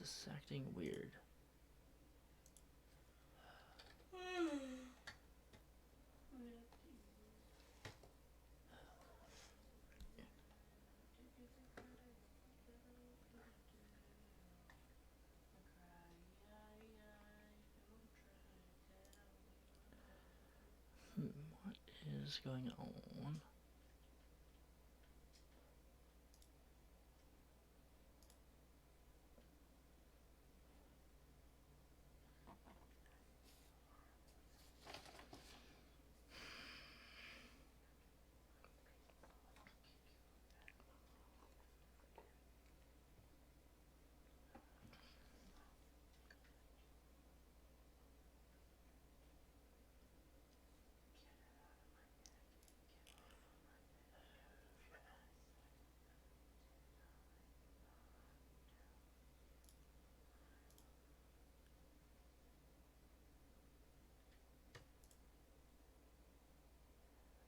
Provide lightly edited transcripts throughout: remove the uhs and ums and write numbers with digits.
is acting weird. What is going on?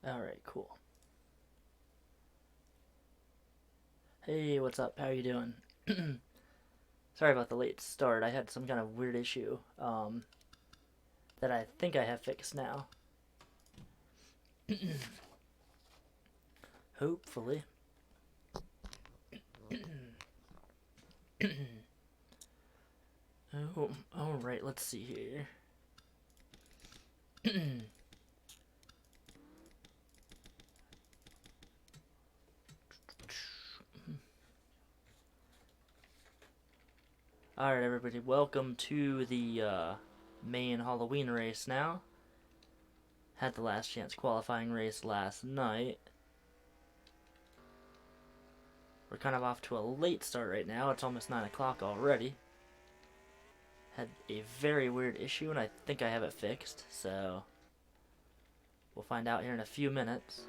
Alright, cool. Hey, what's up? How you doing? Sorry about the late start. I had some kind of weird issue that I think I have fixed now. Hopefully. Oh, alright, let's see here. Alright, everybody, welcome to the main Halloween race now. Had the last chance qualifying race last night. We're kind of off to a late start right now. It's almost 9 o'clock already. Had a very weird issue, and I think I have it fixed, so we'll find out here in a few minutes.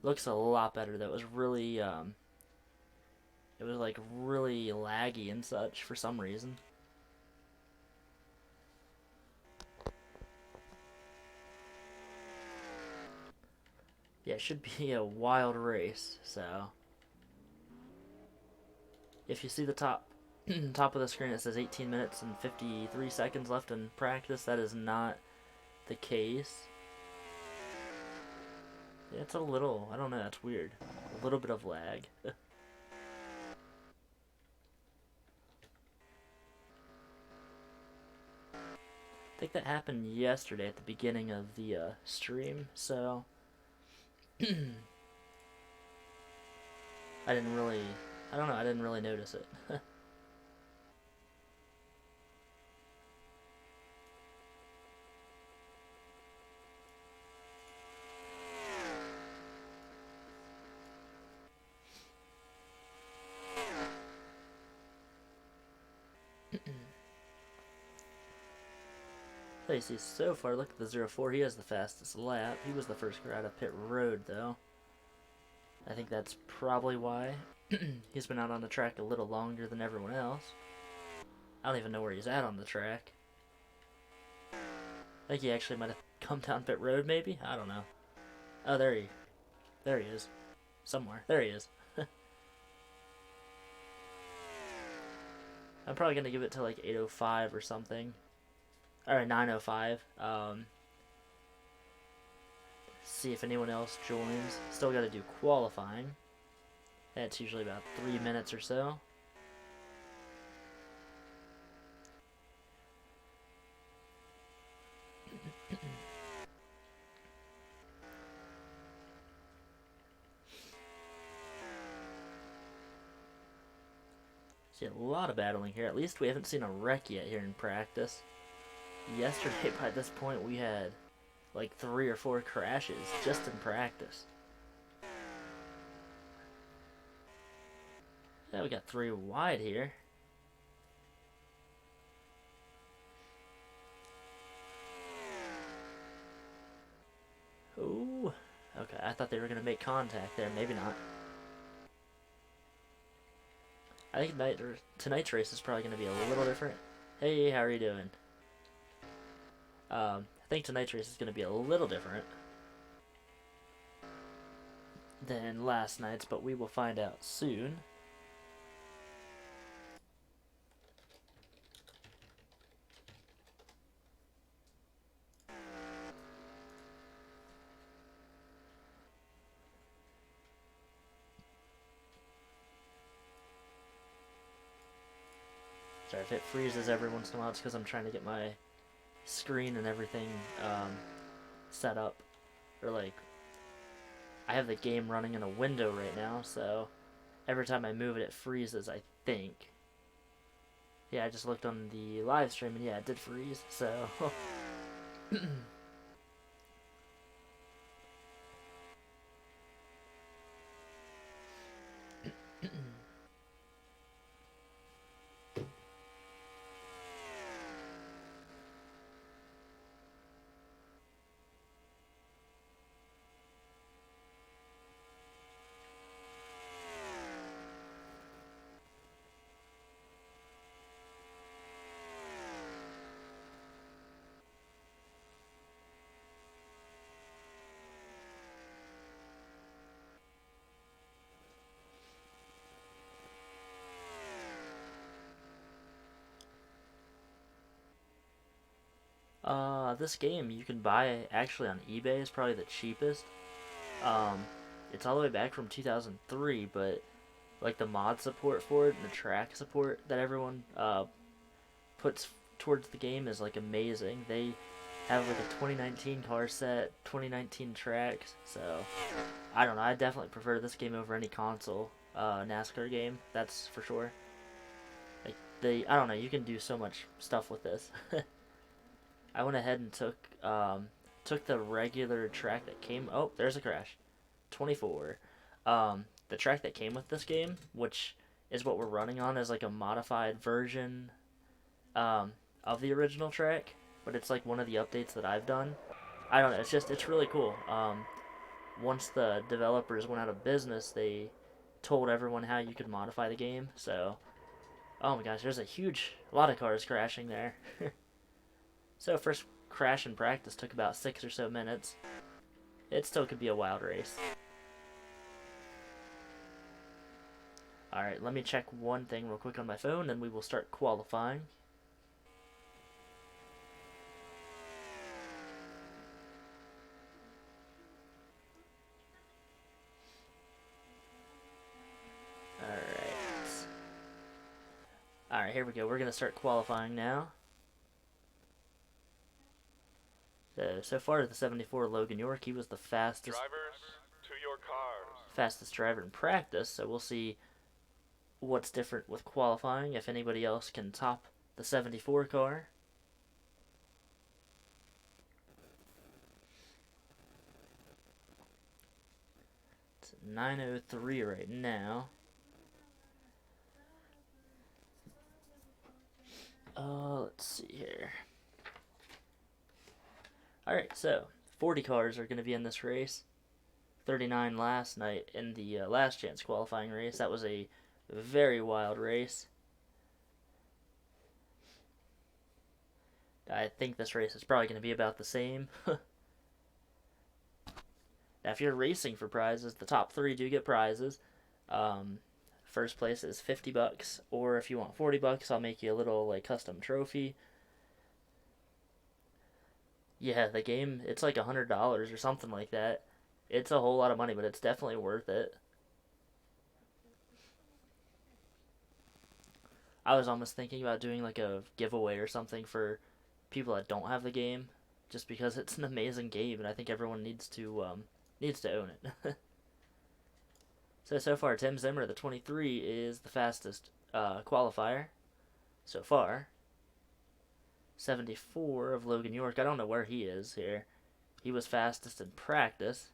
Looks a lot better, though. It was really, it was like really laggy and such for some reason. Yeah, it should be a wild race, so if you see the top of the screen, it says 18 minutes and 53 seconds left in practice. That is not the case. Yeah, it's a little, I don't know, that's weird. A little bit of lag. I think that happened yesterday at the beginning of the stream, so I didn't really, I don't know, I didn't really notice it. So you see, so far, look at the 04. He has the fastest lap. He was the first car out of pit road, though. I think that's probably why. He's been out on the track a little longer than everyone else. I don't even know where he's at on the track. I think he actually might have come down pit road, maybe? I don't know. Oh, there he is. Somewhere. There he is. I'm probably going to give it to like 8:05 or something. Or 9:05. See if anyone else joins. Still got to do qualifying. That's usually about 3 minutes or so. See a lot of battling here. At least we haven't seen a wreck yet here in practice. Yesterday, by this point, we had like 3 or 4 crashes just in practice. Yeah, we got 3 wide here. Ooh. Okay, I thought they were going to make contact there. Maybe not. I think tonight's race is probably going to be a little different. Hey, how are you doing? I think tonight's race is going to be a little different than last night's, but we will find out soon. Sorry if it freezes every once in a while. It's because I'm trying to get my screen and everything set up. Or like, I have the game running in a window right now, so every time I move it, it freezes, I think. Yeah, I just looked on the live stream, and yeah, it did freeze, so... this game you can buy actually on eBay is probably the cheapest. Um, it's all the way back from 2003, but like the mod support for it and the track support that everyone puts towards the game is like amazing. They have like a 2019 car set, 2019 tracks, so I don't know. I definitely prefer this game over any console NASCAR game. That's for sure. Like I don't know. You can do so much stuff with this. I went ahead and took the regular track that came. Oh, there's a crash. 24. The track that came with this game, which is what we're running on, is like a modified version um, of the original track, but it's like one of the updates that I've done. I don't know. It's really cool. Once the developers went out of business, they told everyone how you could modify the game. So, oh my gosh, there's a lot of cars crashing there. So first crash in practice took about 6 or so minutes. It still could be a wild race. Alright, let me check one thing real quick on my phone, and we will start qualifying. Alright. Alright, here we go. We're going to start qualifying now. So far, the 74 Logan York, he was the fastest fastest driver in practice, so we'll see what's different with qualifying, if anybody else can top the 74 car. It's 903 right now. Let's see here. Alright, so 40 cars are going to be in this race. 39 last night in the last chance qualifying race. That was a very wild race. I think this race is probably going to be about the same. Now, if you're racing for prizes, the top three do get prizes. First place is $50, or if you want $40, I'll make you a little like custom trophy. Yeah, the game, it's like $100 or something like that. It's a whole lot of money, but it's definitely worth it. I was almost thinking about doing like a giveaway or something for people that don't have the game, just because it's an amazing game, and I think everyone needs to own it. So far, Tim Zimmer, the 23, is the fastest qualifier so far. 74 of Logan York. I don't know where he is here. He was fastest in practice.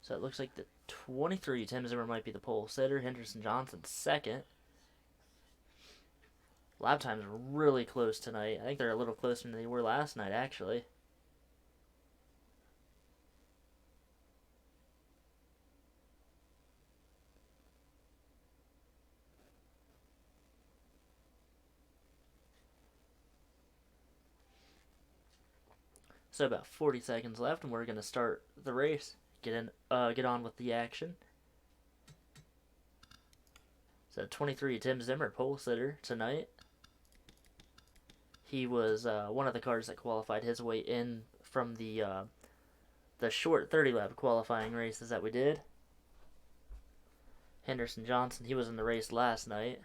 So it looks like the 23, Tim Zimmer, might be the pole sitter. Henderson Johnson second. Lap times are really close tonight. I think they're a little closer than they were last night, actually. So about 40 seconds left, and we're gonna start the race. Get on with the action. So 23 Tim Zimmer, pole sitter tonight. He was one of the cars that qualified his way in from the short 30 lap qualifying races that we did. Henderson Johnson, he was in the race last night.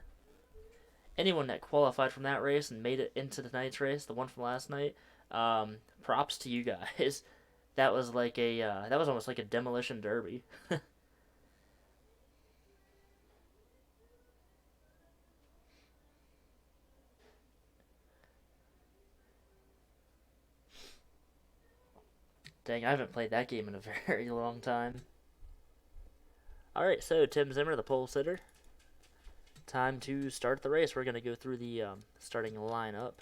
Anyone that qualified from that race and made it into tonight's race, the one from last night, props to you guys. That was like that was almost like a demolition derby. Dang, I haven't played that game in a very long time. Alright, so Tim Zimmer, the pole sitter. Time to start the race. We're going to go through the starting lineup.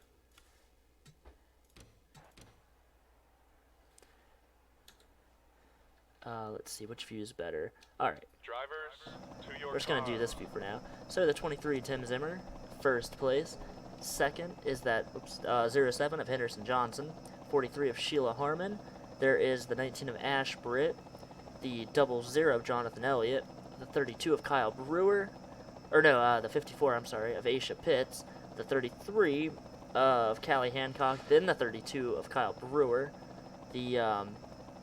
Let's see, which view is better? Alright. We're just going to do this view for now. So the 23 Tim Zimmer, first place. Second is that 07 of Henderson Johnson. 43 of Sheila Harmon. There is the 19 of Ash Britt, the 00 of Jonathan Elliott, the 32 of Kyle Brewer, the 54, I'm sorry, of Aisha Pitts, the 33 of Callie Hancock, then the 32 of Kyle Brewer, the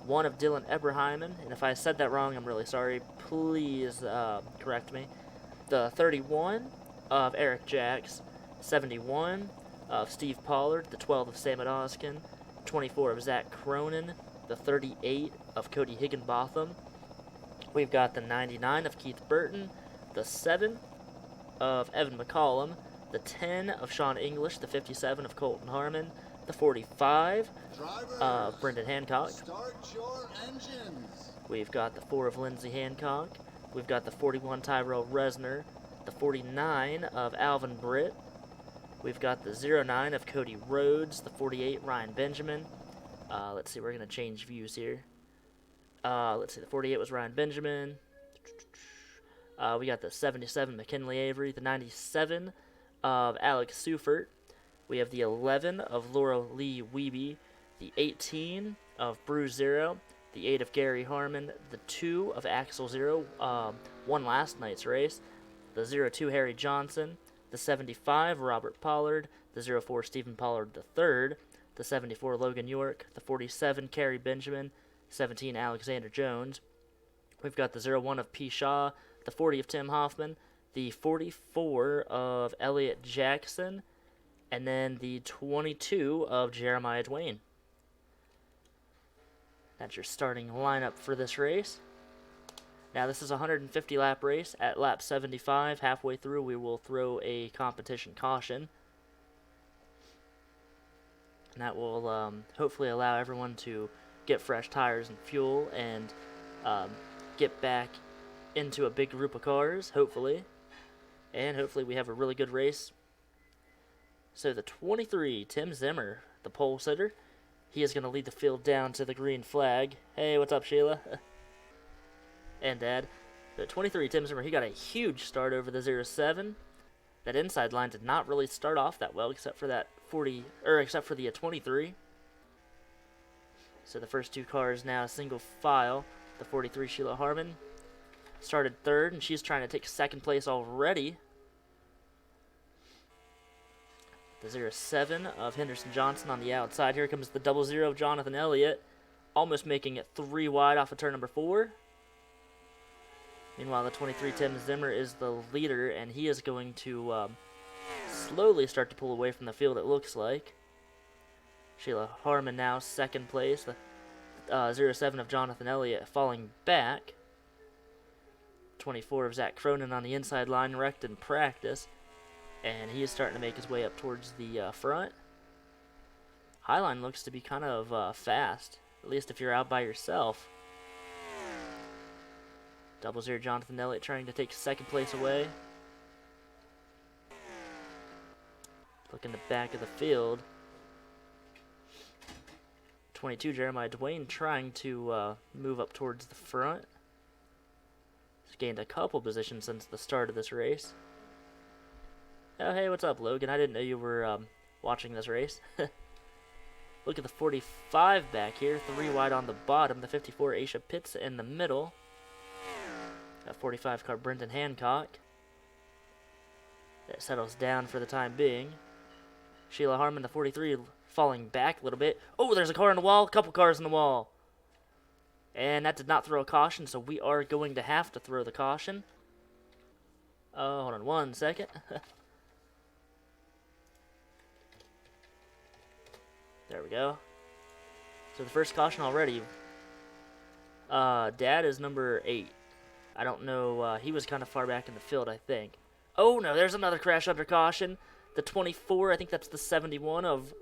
1 of Dylan Eberheimen, and if I said that wrong, I'm really sorry, please correct me, the 31 of Eric Jacks, 71 of Steve Pollard, the 12 of Sam Oskin, 24 of Zach Cronin, the 38 of Cody Higginbotham. We've got the 99 of Keith Burton, the 7 of Evan McCollum, the 10 of Sean English, the 57 of Colton Harmon, the 45 of Brendan Hancock. Start your engines. We've got the 4 of Lindsey Hancock. We've got the 41 Tyrell Resner, the 49 of Alvin Britt. We've got the 09 of Cody Rhodes, the 48 Ryan Benjamin. Let's see, we're going to change views here. Let's see, the 48 was Ryan Benjamin. We got the 77 McKinley Avery, the 97 of Alex Seufert. We have the 11 of Laura Lee Wiebe, the 18 of Bruce Zero, the 8 of Gary Harmon, the 2 of Axel Zero, won last night's race, the 02 Harry Johnson, the 75 Robert Pollard, the 04 Stephen Pollard III, the 74 Logan York, the 47 Kerry Benjamin, 17 Alexander Jones. We've got the 01 of P. Shaw, the 40 of Tim Hoffman, the 44 of Elliot Jackson, and then the 22 of Jeremiah Dwayne. That's your starting lineup for this race. Now this is a 150 lap race. At lap 75, halfway through, we will throw a competition caution. And that will hopefully allow everyone to get fresh tires and fuel and get back into a big group of cars, hopefully. And hopefully we have a really good race. So the 23, Tim Zimmer, the pole sitter, he is going to lead the field down to the green flag. Hey, what's up, Sheila? And Dad. The 23, Tim Zimmer, he got a huge start over the 07. That inside line did not really start off that well, except for that except for the 23. So the first two cars now single file. The 43, Sheila Harmon, started third, and she's trying to take second place already. The 07 of Henderson Johnson on the outside. Here comes the 00 of Jonathan Elliott, almost making it 3 wide off of turn number 4. Meanwhile, the 23 Tim Zimmer is the leader, and he is going to slowly start to pull away from the field, it looks like. Sheila Harmon now second place. The 07 of Jonathan Elliott falling back. 24 of Zach Cronin on the inside line, wrecked in practice. And he is starting to make his way up towards the front. Highline looks to be kind of fast, at least if you're out by yourself. 00 Jonathan Elliott trying to take second place away. Look in the back of the field. 22 Jeremiah Dwayne trying to move up towards the front. He's gained a couple positions since the start of this race. Oh, hey, what's up, Logan? I didn't know you were watching this race. Look at the 45 back here, 3 wide on the bottom. The 54 Aisha Pitts in the middle. That 45 car, Brendan Hancock. That settles down for the time being. Sheila Harmon, the 43, falling back a little bit. Oh, there's a car in the wall. A couple cars in the wall. And that did not throw a caution, so we are going to have to throw the caution. Oh, hold on 1 second. There we go. So the first caution already. Dad is number 8. I don't know. He was kind of far back in the field, I think. Oh, no, there's another crash under caution. The 24, I think that's the 71 of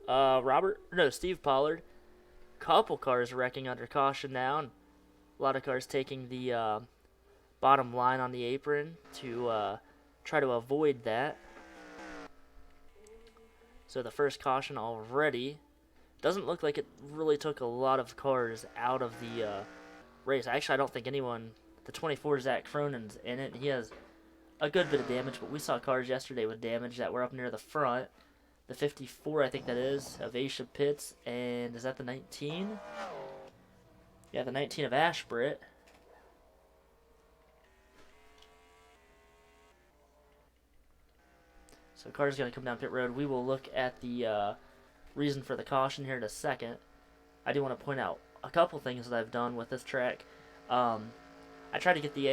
Steve Pollard. Couple cars wrecking under caution now. And a lot of cars taking the bottom line on the apron to try to avoid that. So the first caution already. Doesn't look like it really took a lot of cars out of the race. Actually, I don't think anyone... The 24, Zach Cronin's in it. He has a good bit of damage, but we saw cars yesterday with damage that were up near the front. The 54, I think that is, of Asia Pitts. And is that the 19? Yeah, the 19 of Ashbrit. So car's going to come down pit road. We will look at the reason for the caution here in a second. I do want to point out a couple things that I've done with this track. I tried to get the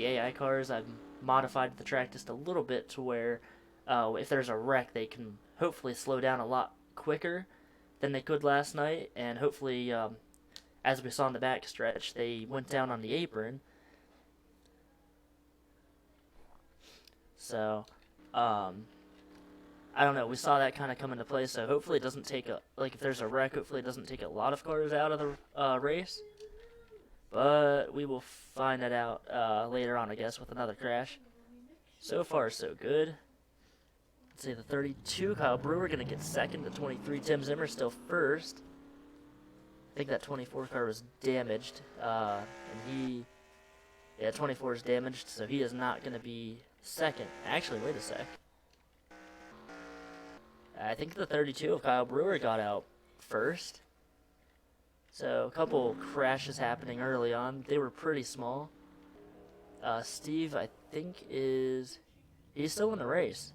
AI cars. I've modified the track just a little bit to where if there's a wreck, they can hopefully slow down a lot quicker than they could last night. And hopefully, as we saw in the back stretch, they went down on the apron. So, I don't know. We saw that kind of come into play. So hopefully it doesn't take if there's a wreck, hopefully it doesn't take a lot of cars out of the race. But we will find that out later on, I guess, with another crash. So far, so good. Let's see, the 32, Kyle Brewer, going to get second. The 23, Tim Zimmer, still first. I think that 24 car was damaged. Yeah, 24 is damaged, so he is not going to be second. Actually, wait a sec. I think the 32 of Kyle Brewer got out first. So, a couple crashes happening early on. They were pretty small. Steve, I think, he's still in the race.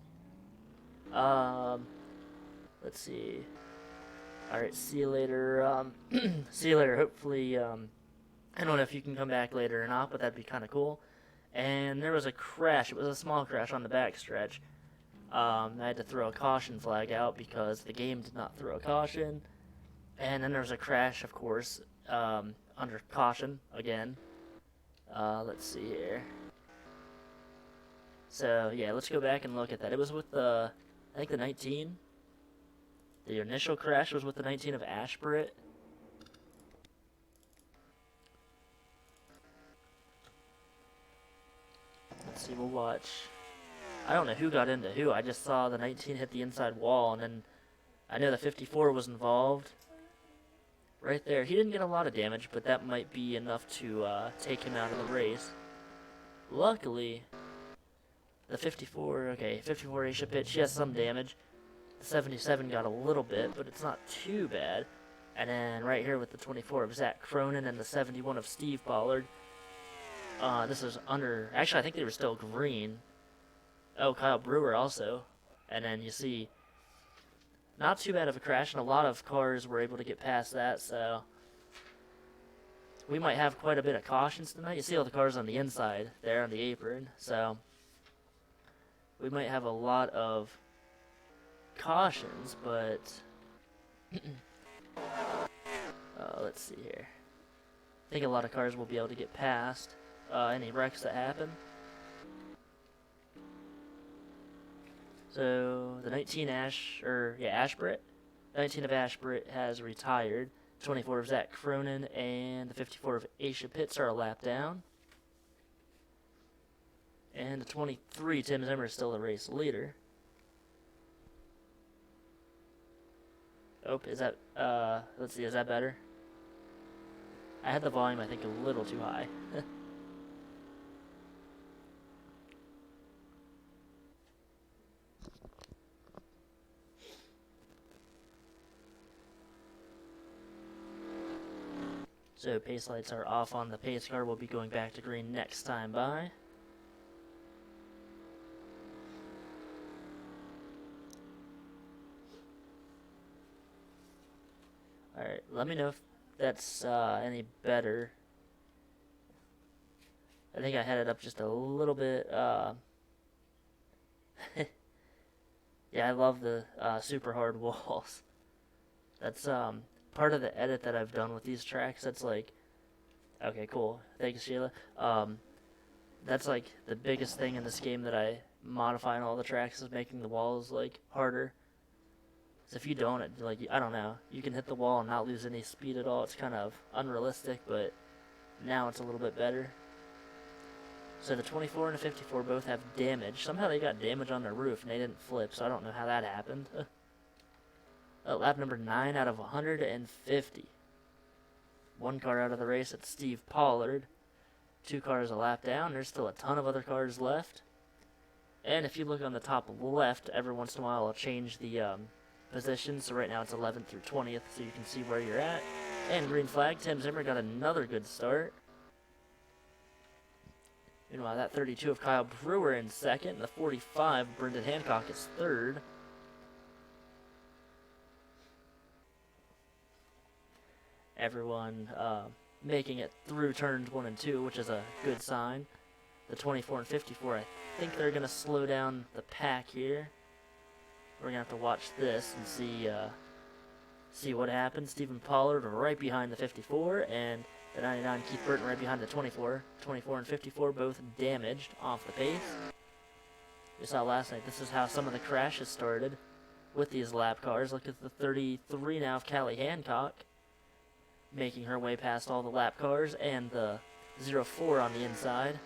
Let's see. Alright, see you later. See you later. Hopefully, I don't know if you can come back later or not, but that'd be kind of cool. And there was a crash. It was a small crash on the back stretch. I had to throw a caution flag out because the game did not throw a caution. And then there was a crash, of course, under caution again. Let's see here. So, yeah, let's go back and look at that. It was with I think the 19. The initial crash was with the 19 of Ashbrit. Let's see, we'll watch. I don't know who got into who. I just saw the 19 hit the inside wall, and then I know the 54 was involved. Right there. He didn't get a lot of damage, but that might be enough to take him out of the race. Luckily, the 54 Asia Pitts, she has some damage. The 77 got a little bit, but it's not too bad. And then right here with the 24 of Zach Cronin and the 71 of Steve Pollard. This is under... Actually, I think they were still green. Oh, Kyle Brewer also. And then you see... Not too bad of a crash, and a lot of cars were able to get past that, so... We might have quite a bit of cautions tonight. You see all the cars on the inside there on the apron, so... We might have a lot of cautions, but... let's see here. I think a lot of cars will be able to get past any wrecks that happen. So the 19 Ashbrit, 19 of Ashbrit has retired. 24 of Zach Cronin and the 54 of Asia Pitts are a lap down. And the 23 Tim Zimmer is still the race leader. Oh, is that let's see, is that better? I had the volume I think a little too high. So pace lights are off on the pace car. We'll be going back to green next time by. Alright, let me know if that's any better. I think I had it up just a little bit. Yeah, I love the super hard walls. That's part of the edit that I've done with these tracks. That's like, okay, cool. Thanks, Sheila. That's like the biggest thing in this game that I modify in all the tracks is making the walls like harder. So if you don't, like, I don't know, you can hit the wall and not lose any speed at all. It's kind of unrealistic, but now it's a little bit better. So the 24 and the 54 both have damage. Somehow they got damage on their roof and they didn't flip, so I don't know how that happened. Lap number 9 out of 150. One car out of the race, it's Steve Pollard. 2 cars a lap down. There's still a ton of other cars left. And if you look on the top left, every once in a while I'll change the position. So right now it's 11th through 20th, so you can see where you're at. And green flag, Tim Zimmer got another good start. Meanwhile, that 32 of Kyle Brewer in second, and the 45, Brendan Hancock, is third. Everyone making it through turns 1 and 2, which is a good sign. The 24 and 54, I think they're going to slow down the pack here. We're going to have to watch this and see what happens. Stephen Pollard right behind the 54, and the 99 Keith Burton right behind the 24. 24 and 54 both damaged off the pace. We saw last night, this is how some of the crashes started with these lap cars. Look at the 33 now of Callie Hancock, making her way past all the lap cars, and the 04 on the inside.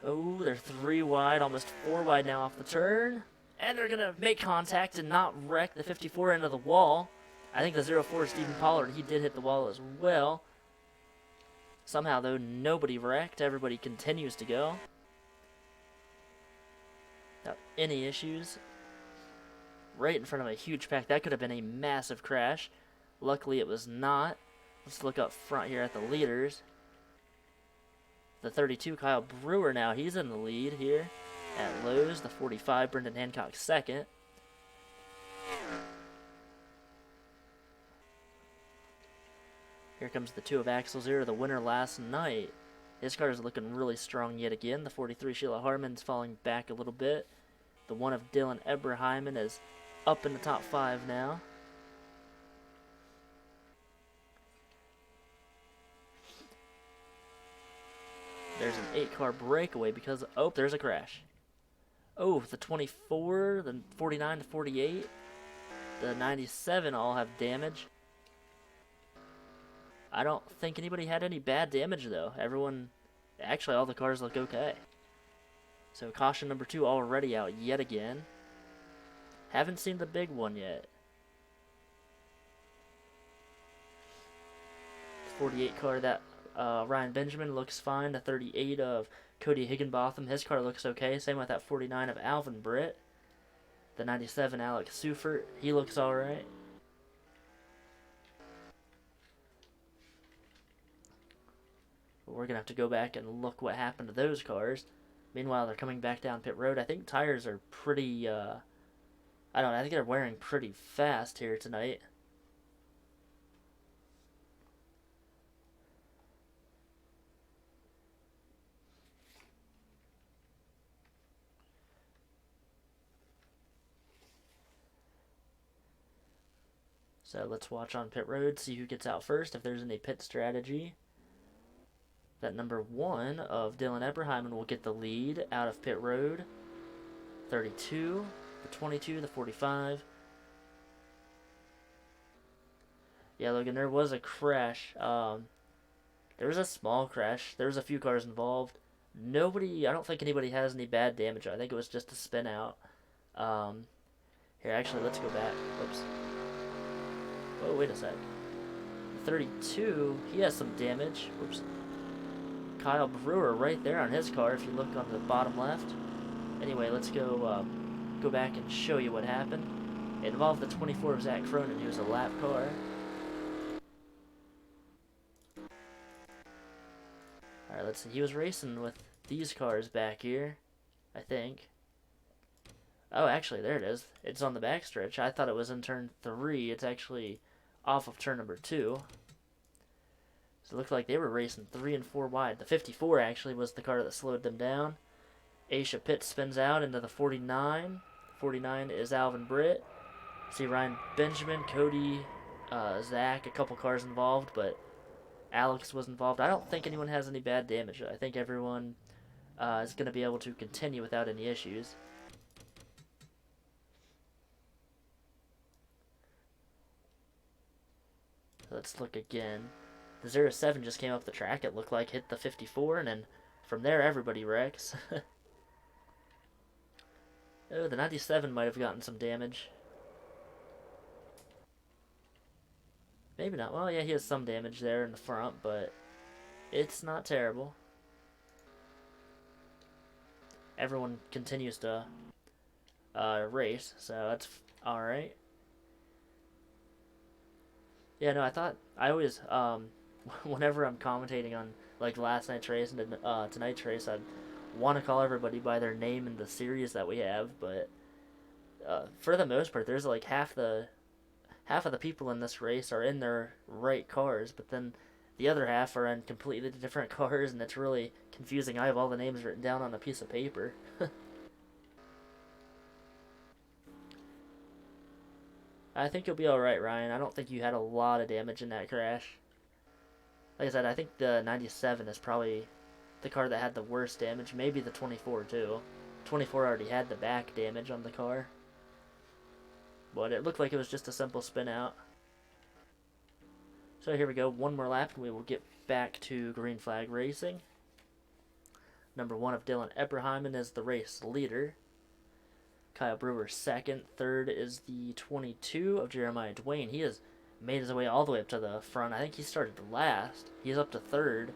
Oh, they're 3 wide, almost 4 wide now off the turn. And they're going to make contact and not wreck the 54 into the wall. I think the 04, Stephen Pollard, he did hit the wall as well. Somehow, though, nobody wrecked. Everybody continues to go without any issues. Right in front of a huge pack. That could have been a massive crash. Luckily, it was not. Let's look up front here at the leaders. The 32, Kyle Brewer now. He's in the lead here at Lowe's. The 45, Brendan Hancock, second. Here comes the 2 of Axel Zero, the winner last night. His car is looking really strong yet again. The 43, Sheila Harmon's falling back a little bit. The 1 of Dylan Eberheimen is up in the top 5 now. There's an 8-car breakaway because, oh, there's a crash. Oh, the 24, the 49 to 48, the 97 all have damage. I don't think anybody had any bad damage, though. Everyone, actually, all the cars look okay. So caution number 2 already out yet again. Haven't seen the big one yet. 48 car, that Ryan Benjamin looks fine. The 38 of Cody Higginbotham, his car looks okay. Same with that 49 of Alvin Britt. The 97 Alex Seufert, he looks alright. We're going to have to go back and look what happened to those cars. Meanwhile, they're coming back down pit road. I think tires are pretty, I don't know, I think they're wearing pretty fast here tonight. So let's watch on pit road, see who gets out first, if there's any pit strategy. That number 1 of Dylan Eberheimen will get the lead out of pit road. 32, the 22, the 45. Yeah, Logan, there was a crash. There was a small crash. There was a few cars involved. Nobody, I don't think anybody has any bad damage. I think it was just a spin out. Here, actually, let's go back. Oops. Oh, wait a sec. 32, he has some damage. Whoops. Kyle Brewer right there on his car if you look on the bottom left. Anyway, let's go back and show you what happened. It involved the 24 of Zach Cronin. He was a lap car. Alright, let's see. He was racing with these cars back here, I think. Oh, actually, there it is. It's on the backstretch. I thought it was in turn 3. It's actually off of turn number 2. So it looked like they were racing 3 and 4 wide. The 54 actually was the car that slowed them down. Aisha Pitt spins out into the 49. 49 is Alvin Britt. See Ryan Benjamin, Cody, Zach, a couple cars involved, but Alex was involved. I don't think anyone has any bad damage. I think everyone is going to be able to continue without any issues. Let's look again. The 07 just came up the track. It looked like hit the 54, and then from there everybody wrecks. Oh, the 97 might have gotten some damage. Maybe not. Well, yeah, he has some damage there in the front, but it's not terrible. Everyone continues to race, so that's alright. Yeah, no, I always, whenever I'm commentating on, like, last night's race and tonight's race, I want to call everybody by their name in the series that we have, but for the most part, there's, like, half of the people in this race are in their right cars, but then the other half are in completely different cars, and it's really confusing. I have all the names written down on a piece of paper. I think you'll be alright, Ryan. I don't think you had a lot of damage in that crash. Like I said, I think the 97 is probably the car that had the worst damage. Maybe the 24 too. 24 already had the back damage on the car. But it looked like it was just a simple spin out. So here we go. One more lap and we will get back to green flag racing. Number 1 of Dylan Epperheimen is the race leader. Kyle Brewer second. Third is the 22 of Jeremiah Dwayne. He has made his way all the way up to the front. I think he started last. He's up to third.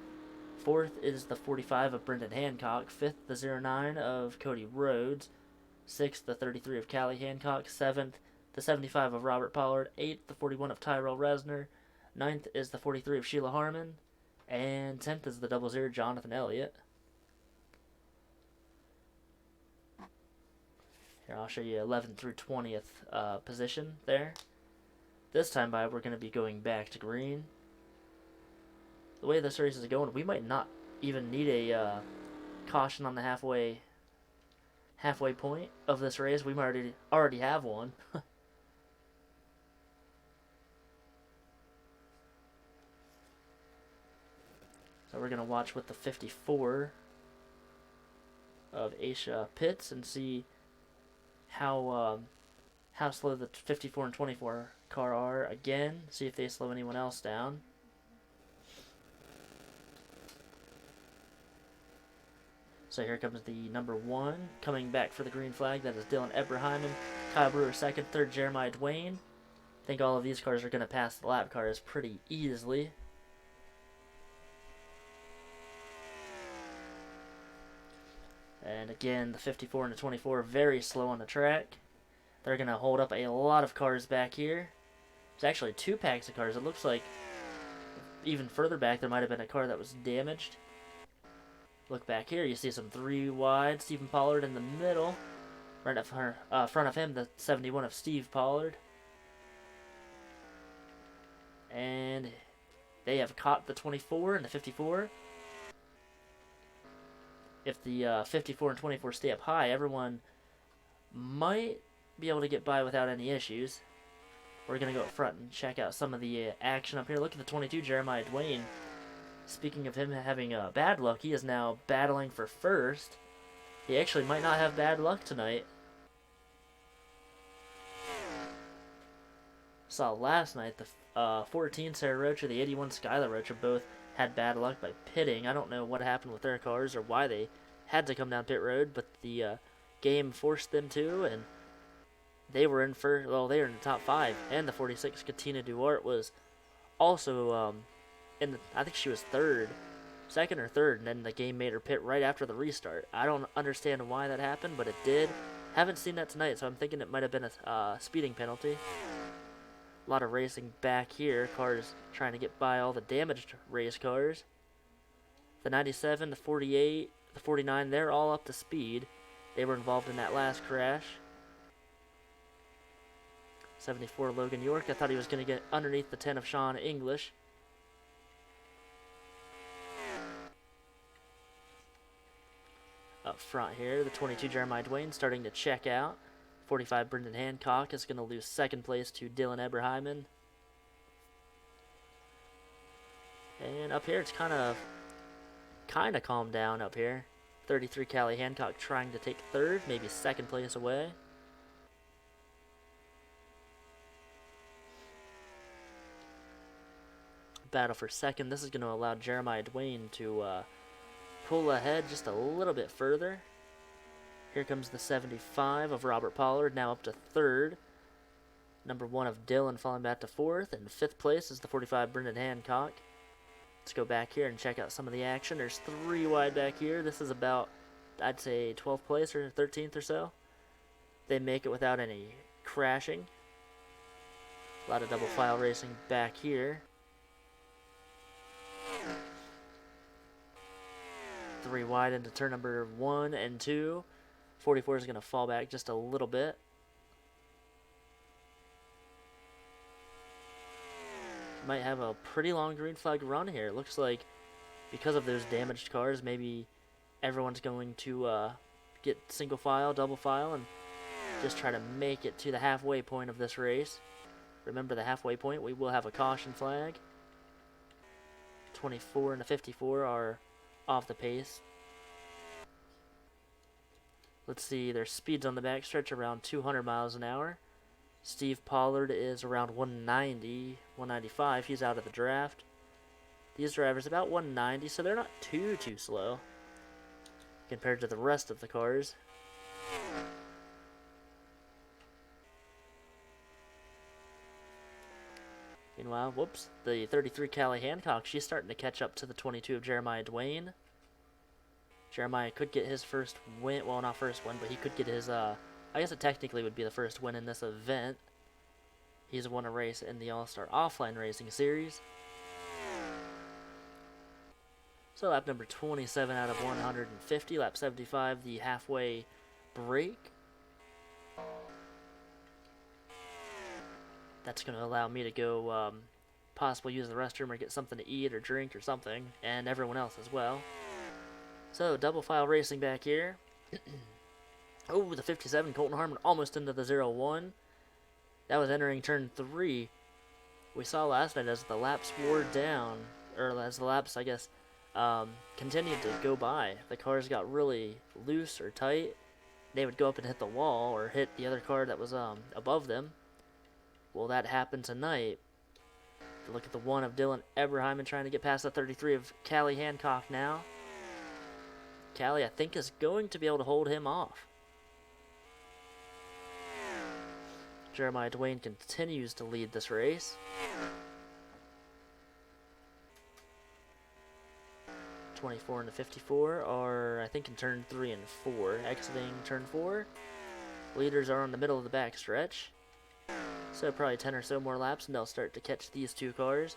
Fourth is the 45 of Brendan Hancock. Fifth, the 09 of Cody Rhodes. Sixth, the 33 of Callie Hancock. Seventh, the 75 of Robert Pollard. Eighth, the 41 of Tyrell Resner. Ninth is the 43 of Sheila Harmon. And 10th is the 00 Jonathan Elliott. Here, I'll show you 11th through 20th position there. This time by, we're going to be going back to green. The way this race is going, we might not even need a caution on the halfway point of this race. We might already have one. So we're going to watch with the 54 of Aisha Pitts and see how slow the 54 and 24 car are again. See if they slow anyone else down. So here comes the number 1 coming back for the green flag. That is Dylan Epperheimen. Kyle Brewer second. Third, Jeremiah Dwayne. I think all of these cars are going to pass the lap cars pretty easily. And again, the 54 and the 24 are very slow on the track. They're going to hold up a lot of cars back here. There's actually 2 packs of cars. It looks like even further back there might have been a car that was damaged. Look back here, you see some 3 wide. Stephen Pollard in the middle. Right up front of him, the 71 of Steve Pollard. And they have caught the 24 and the 54. If the 54 and 24 stay up high, everyone might be able to get by without any issues. We're going to go up front and check out some of the action up here. Look at the 22, Jeremiah Dwayne. Speaking of him having bad luck, he is now battling for first. He actually might not have bad luck tonight. Saw last night the 14 Sarah Rocha, the 81 Skylar Rocha both had bad luck by pitting. I don't know what happened with their cars or why they had to come down pit road, but the game forced them to, and they were in first. Well, they were in the top 5, and the 46 Katina Duarte was also I think she was second or third, and then the game made her pit right after the restart. I don't understand why that happened, but it did. Haven't seen that tonight, so I'm thinking it might have been a speeding penalty. A lot of racing back here. Cars trying to get by all the damaged race cars. The 97, the 48, the 49, they're all up to speed. They were involved in that last crash. 74 Logan York. I thought he was going to get underneath the 10 of Sean English. Up front here, the 22 Jeremiah Dwayne starting to check out. 45 Brendan Hancock is going to lose second place to Dylan Eberheimen. And up here, it's kind of calmed down up here. 33 Callie Hancock trying to take third, maybe second place away. Battle for second. This is going to allow Jeremiah Dwayne to pull ahead just a little bit further. Here comes the 75 of Robert Pollard, now up to third. Number 1 of Dylan falling back to fourth, and fifth place is the 45 Brendan Hancock. Let's go back here and check out some of the action. There's 3 wide back here. This is about, I'd say, 12th place or 13th or so. They make it without any crashing. A lot of double file racing back here. 3 wide into turn number 1 and 2. 44 is going to fall back just a little bit. Might have a pretty long green flag run here. It looks like because of those damaged cars, maybe everyone's going to get single file, double file, and just try to make it to the halfway point of this race. Remember the halfway point, we will have a caution flag. 24 and the 54 are off the pace. Let's see, their speeds on the backstretch around 200 miles an hour. Steve Pollard is around 190, 195. He's out of the draft. These drivers about 190, so they're not too slow compared to the rest of the cars. Meanwhile, whoops, the 33 Callie Hancock, she's starting to catch up to the 22 of Jeremiah Dwayne. Jeremiah could get his first win, well, not first win, but he could get his, I guess it technically would be the first win in this event. He's won a race in the All-Star Offline Racing Series. So lap number 27 out of 150, lap 75, the halfway break. That's going to allow me to go possibly use the restroom or get something to eat or drink or something, and everyone else as well. So double file racing back here. Oh, the 57 Colton Harmon almost into the 0-1. That was entering turn 3. We saw last night as the laps wore down, or as the laps, I guess, continued to go by. The cars got really loose or tight. They would go up and hit the wall or hit the other car that was above them. Well, that happened tonight. Look at the 1 of Dylan Eberheimen trying to get past the 33 of Callie Hancock now. Callie, I think, is going to be able to hold him off. Jeremiah Dwayne continues to lead this race. 24 and the 54 are, I think, in turn 3 and 4. Exiting turn 4. Leaders are on the middle of the back stretch. So probably 10 or so more laps and they'll start to catch these 2 cars.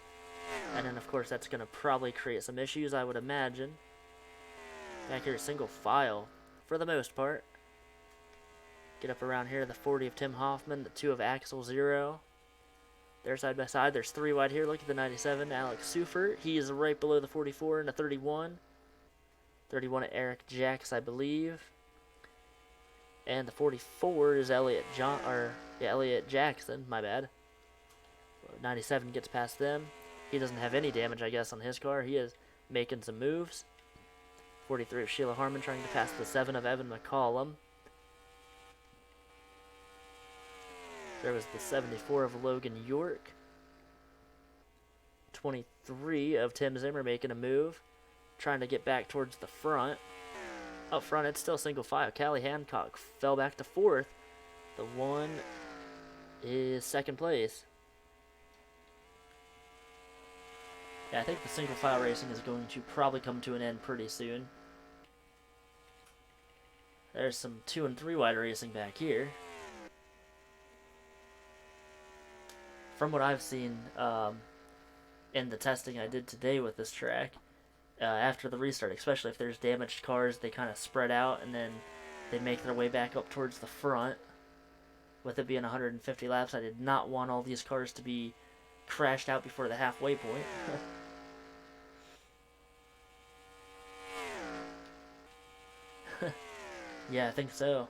And then, of course, that's going to probably create some issues, I would imagine. Back here, single file, for the most part. Get up around here, the 40 of Tim Hoffman, the 2 of Axel Zero. They're side by side. There's 3 wide here. Look at the 97, Alex Sufert. He is right below the 44 and the 31. 31 at Eric Jacks, I believe. And the 44 is Elliot Jackson, my bad. 97 gets past them. He doesn't have any damage, I guess, on his car. He is making some moves. 43 of Sheila Harmon trying to pass the 7 of Evan McCollum. There was the 74 of Logan York. 23 of Tim Zimmer making a move. Trying to get back towards the front. Up front, it's still single file. Callie Hancock fell back to 4th. The 1 is 2nd place. Yeah, I think the single file racing is going to probably come to an end pretty soon. There's some 2 and 3 wide racing back here. From what I've seen in the testing I did today with this track, after the restart, especially if there's damaged cars, they kind of spread out and then they make their way back up towards the front. With it being 150 laps, I did not want all these cars to be crashed out before the halfway point. Yeah, I think so.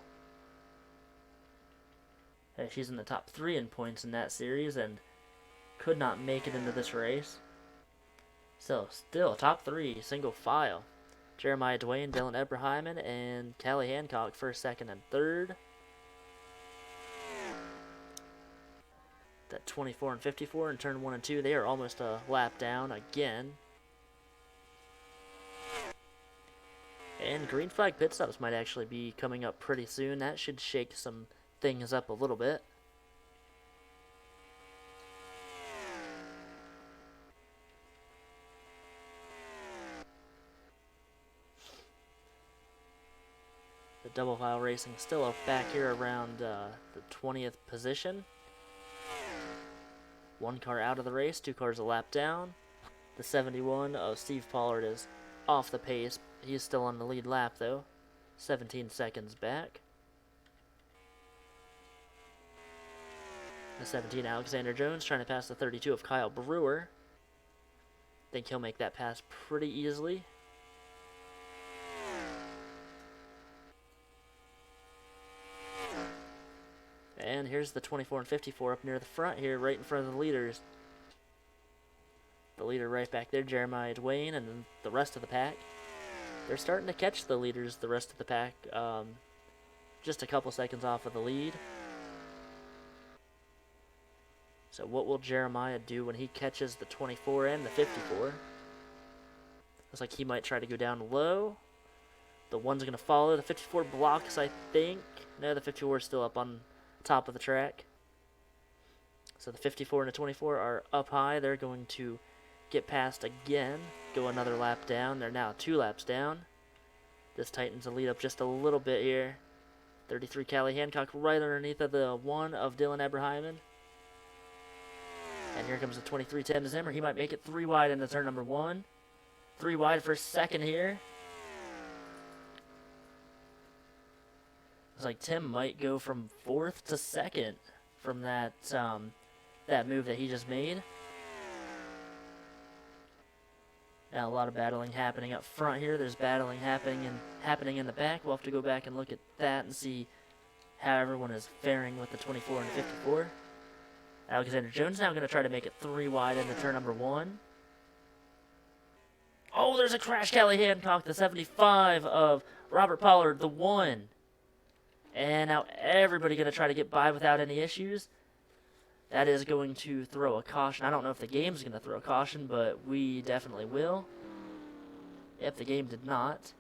Hey, she's in the top 3 in points in that series and could not make it into this race. So, still top 3, single file. Jeremiah Dwayne, Dylan Eberheimen, and Callie Hancock first, second, and third. That 24 and 54 in turn 1 and 2, they are almost a lap down again. And green flag pit stops might actually be coming up pretty soon. That should shake some things up a little bit. The double file racing still up back here around the 20th position. One car out of the race, 2 cars a lap down. The 71 of Steve Pollard is off the pace. He's still on the lead lap though, 17 seconds back. The 17 Alexander Jones trying to pass the 32 of Kyle Brewer. Think he'll make that pass pretty easily. And here's the 24 and 54 up near the front here, right in front of the leaders. The leader right back there, Jeremiah Dwayne, and then the rest of the pack. They're starting to catch the leaders, the rest of the pack. Just a couple seconds off of the lead. So what will Jeremiah do when he catches the 24 and the 54? Looks like he might try to go down low. The one's going to follow. The 54 blocks, I think. No, the 54 is still up on top of the track. So the 54 and the 24 are up high. They're going to get past again, go another lap down. They're now 2 laps down. This tightens the lead up just a little bit here. 33 Callie Hancock right underneath of the 1 of Dylan Eberheimen. And here comes the 23 Tim Zimmer. He might make it 3 wide into turn number 1. 3 wide for second here. Looks like Tim might go from 4th to 2nd from that that move that he just made. Now a lot of battling happening up front here. There's battling happening in the back. We'll have to go back and look at that and see how everyone is faring with the 24 and 54. Alexander Jones now going to try to make it 3 wide into turn number 1. Oh, there's a crash. Callie Hancock, the 75 of Robert Pollard, the 1. And now everybody going to try to get by without any issues. That is going to throw a caution. I don't know if the game's going to throw a caution, but we definitely will. Yep, the game did not.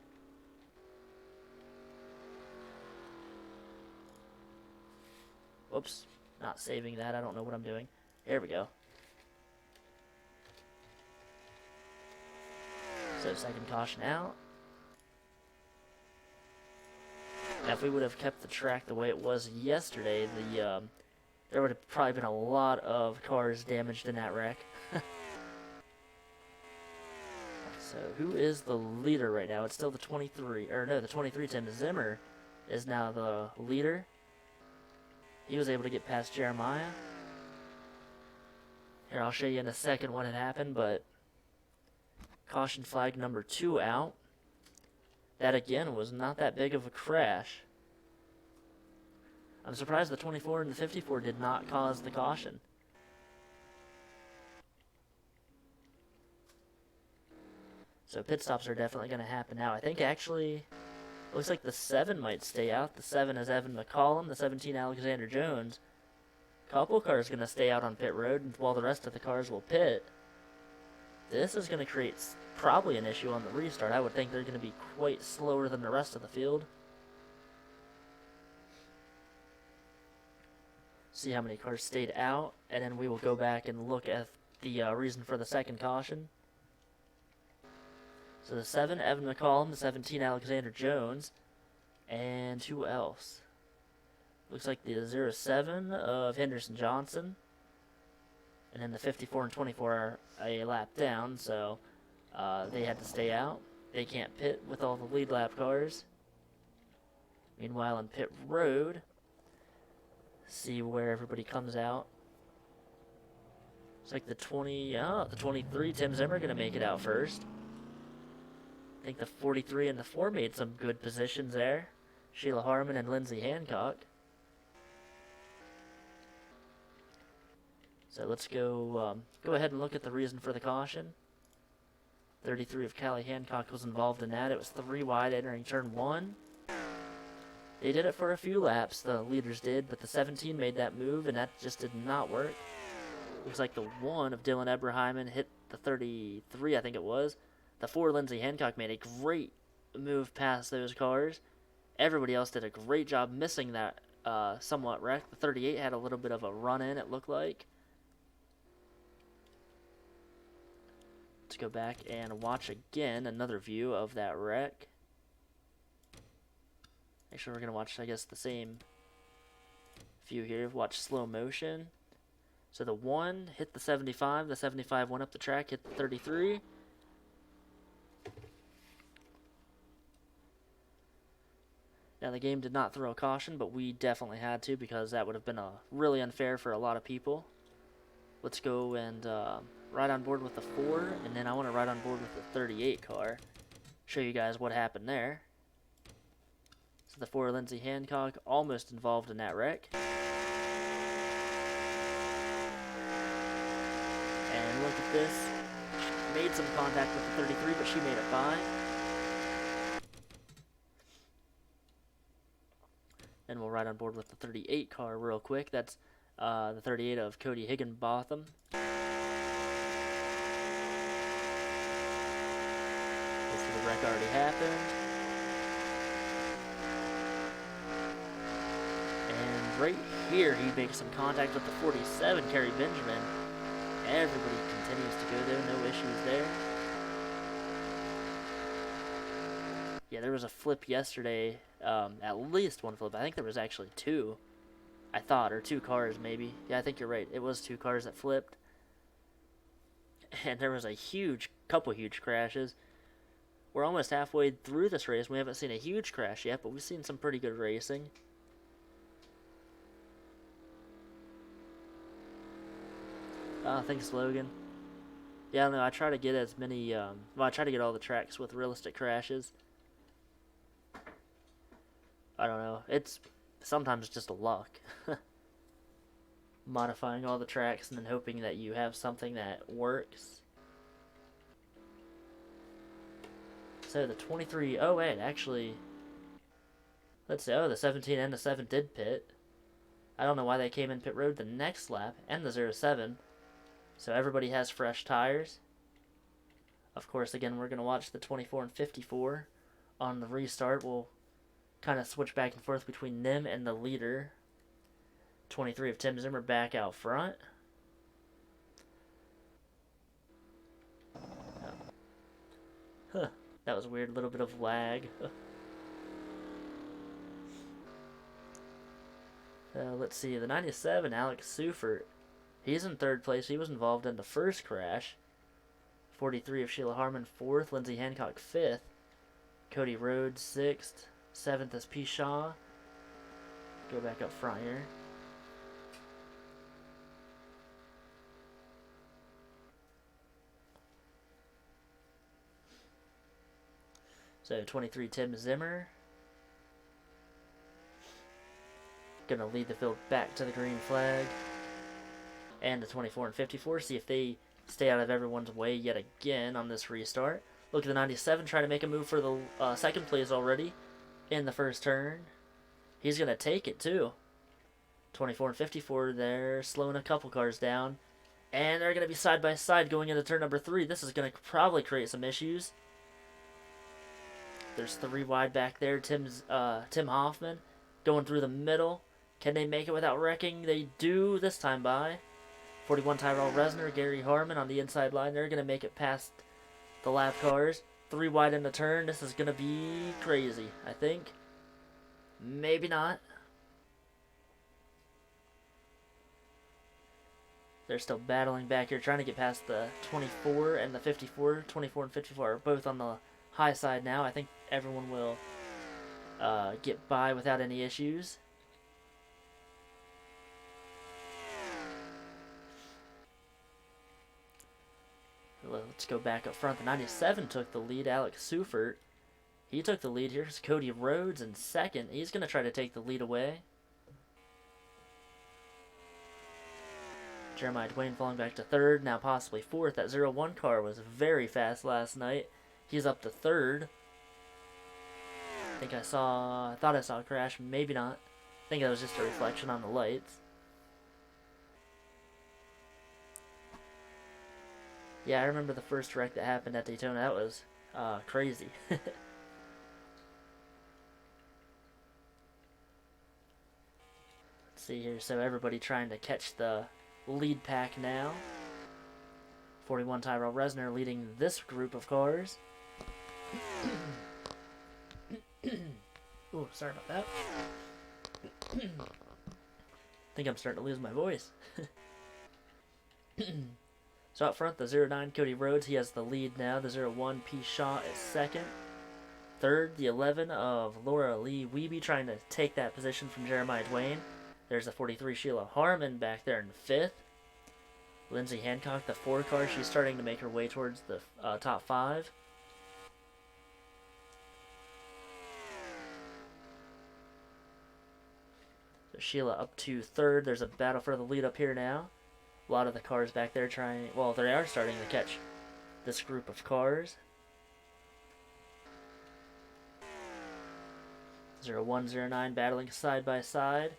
Whoops. Not saving that. I don't know what I'm doing. Here we go. So second caution out. Now if we would have kept the track the way it was yesterday, there would have probably been a lot of cars damaged in that wreck. So who is the leader right now? It's still the 23, or no, the 23 Tim Zimmer is now the leader. He was able to get past Jeremiah. Here, I'll show you in a second what had happened, but caution flag number 2 out. That, again, was not that big of a crash. I'm surprised the 24 and the 54 did not cause the caution. So pit stops are definitely going to happen now. I think, actually, looks like the 7 might stay out. The 7 is Evan McCollum. The 17, Alexander Jones. Couple cars going to stay out on pit road while the rest of the cars will pit. This is going to create probably an issue on the restart. I would think they're going to be quite slower than the rest of the field. See how many cars stayed out, and then we will go back and look at the reason for the second caution. So the 7, Evan McCollum, the 17, Alexander Jones, and who else? Looks like the 07 of Henderson Johnson, and then the 54 and 24 are a lap down, so they had to stay out. They can't pit with all the lead lap cars. Meanwhile, in pit road, See where everybody comes out. It's like the 23 Tim Zimmer gonna make it out first. I think the 43 and the 4 made some good positions there. Sheila Harmon and Lindsay Hancock. So let's go ahead and look at the reason for the caution. 33 of Callie Hancock was involved in that. It was 3 wide entering turn 1. They did it for a few laps, the leaders did, but the 17 made that move, and that just did not work. Looks like the 1 of Dylan Eberheimen hit the 33, I think it was. The 4, Lindsay Hancock, made a great move past those cars. Everybody else did a great job missing that somewhat wreck. The 38 had a little bit of a run-in, it looked like. Let's go back and watch again another view of that wreck. Actually, we're going to watch, I guess, the same view here. Watch slow motion. So the 1 hit the 75. The 75 went up the track, hit the 33. Now, the game did not throw a caution, but we definitely had to because that would have been really unfair for a lot of people. Let's go and ride on board with the 4, and then I want to ride on board with the 38 car. Show you guys what happened there. So the 4, Lindsay Hancock, almost involved in that wreck. And look at this. Made some contact with the 33, but she made it by. And we'll ride on board with the 38 car real quick. That's the 38 of Cody Higginbotham. This is the wreck already happened. And right here, he makes some contact with the 47, Kerry Benjamin. Everybody continues to go there, no issues there. Yeah, there was a flip yesterday, at least one flip. I think there was actually 2, I thought, or 2 cars maybe. Yeah, I think you're right. It was 2 cars that flipped. And there was a couple huge crashes. We're almost halfway through this race. We haven't seen a huge crash yet, but we've seen some pretty good racing. Thanks, Logan. Yeah, I don't know. I try to get as many, I try to get all the tracks with realistic crashes. I don't know. It's sometimes just a luck. Modifying all the tracks and then hoping that you have something that works. So the 23, oh wait, actually, let's see, the 17 and the 7 did pit. I don't know why they came in pit road the next lap, and the 07. So everybody has fresh tires. Of course, again, we're going to watch the 24 and 54 on the restart. We'll kind of switch back and forth between them and the leader. 23 of Tim Zimmer back out front. Huh, that was weird, a little bit of lag. Let's see, the 97, Alex Seufert. He's in 3rd place. He was involved in the first crash. 43 of Sheila Harmon, 4th. Lindsay Hancock, 5th. Cody Rhodes, 6th. 7th is P. Shaw. Go back up front here. So 23, Tim Zimmer. Gonna lead the field back to the green flag. And the 24 and 54. See if they stay out of everyone's way yet again on this restart. Look at the 97 trying to make a move for the 2nd place already in the first turn. He's going to take it too. 24 and 54 there, slowing a couple cars down. And they're going to be side by side going into turn number 3. This is going to probably create some issues. There's 3 wide back there. Tim Hoffman going through the middle. Can they make it without wrecking? They do this time by. 41 Tyrell Resner, Gary Harmon on the inside line. They're going to make it past the lap cars. 3 wide in the turn. This is going to be crazy, I think. Maybe not. They're still battling back here, trying to get past the 24 and the 54. 24 and 54 are both on the high side now. I think everyone will get by without any issues. Let's go back up front. The 97 took the lead. Alex Seufert, he took the lead. Here's Cody Rhodes in second. He's going to try to take the lead away. Jeremiah Dwayne falling back to third, now possibly fourth. That 01 car was very fast last night. He's up to third. I thought I saw a crash, maybe not. I think that was just a reflection on the lights. Yeah, I remember the first wreck that happened at Daytona. That was crazy. Let's see here. So everybody trying to catch the lead pack now. 41 Tyrell Resner leading this group of cars. Oh, sorry about that. I think I'm starting to lose my voice. So up front, the 09 Cody Rhodes, he has the lead now. The 01 P. Shaw is second. Third, the 11 of Laura Lee Wiebe trying to take that position from Jeremiah Dwayne. There's the 43 Sheila Harmon back there in fifth. Lindsay Hancock, the 4 car, she's starting to make her way towards the top 5. So Sheila up to third. There's a battle for the lead up here now. A lot of the cars back there trying, well, they are starting to catch this group of cars. 0109 battling side by side.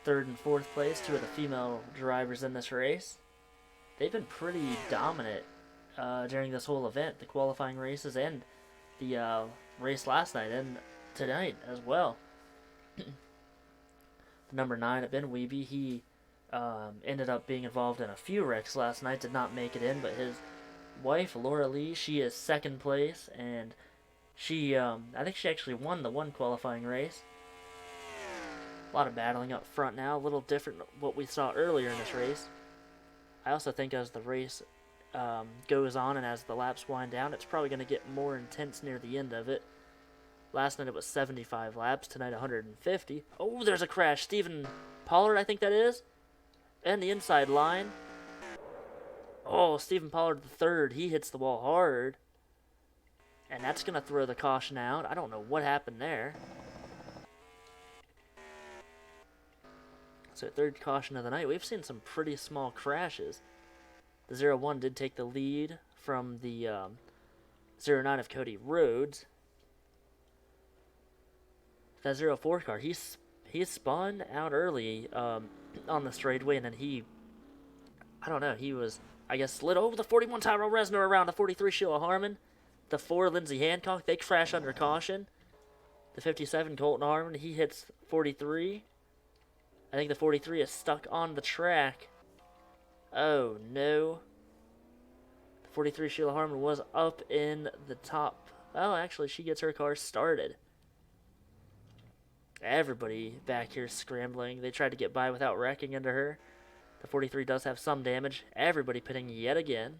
Third and fourth place, 2 of the female drivers in this race. They've been pretty dominant during this whole event, the qualifying races and the race last night and tonight as well. The number 9 at Ben Wiebe, he ended up being involved in a few wrecks last night, did not make it in, but his wife, Laura Lee, she is second place, and she, I think she actually won the one qualifying race. A lot of battling up front now, a little different than what we saw earlier in this race. I also think as the race goes on and as the laps wind down, it's probably going to get more intense near the end of it. Last night it was 75 laps, tonight 150. Oh, there's a crash. Stephen Pollard, I think that is. And the inside line. Oh, Stephen Pollard the third, he hits the wall hard. And that's going to throw the caution out. I don't know what happened there. So third caution of the night. We've seen some pretty small crashes. The 01 did take the lead from the 09 of Cody Rhodes. That 04 car, he spun out early on the straightaway, and then he was, I guess, slid over the 41 Tyrell Resner around the 43 Sheila Harmon. The 4 Lindsay Hancock, they crash under caution. The 57 Colton Harmon, he hits 43. I think the 43 is stuck on the track. Oh, no. The 43 Sheila Harmon was up in the top. Oh, actually, she gets her car started. Everybody back here scrambling. They tried to get by without wrecking into her. The 43 does have some damage. Everybody pitting yet again.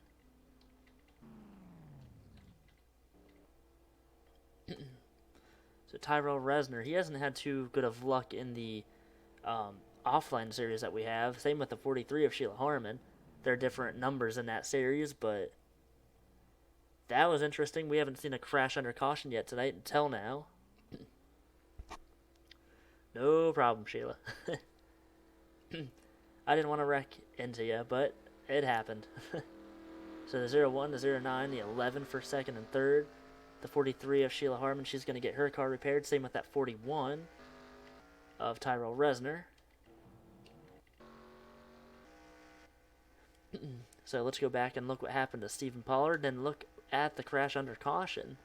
So Tyrell Resner, he hasn't had too good of luck in the offline series that we have. Same with the 43 of Sheila Harmon. There are different numbers in that series, but that was interesting. We haven't seen a crash under caution yet tonight until now. No problem, Sheila. I didn't want to wreck into you, but it happened. So the 01, the 09, the 11 for second and third. The 43 of Sheila Harmon, she's going to get her car repaired. Same with that 41 of Tyrell Resner. So let's go back and look what happened to Stephen Pollard, and look at the crash under caution.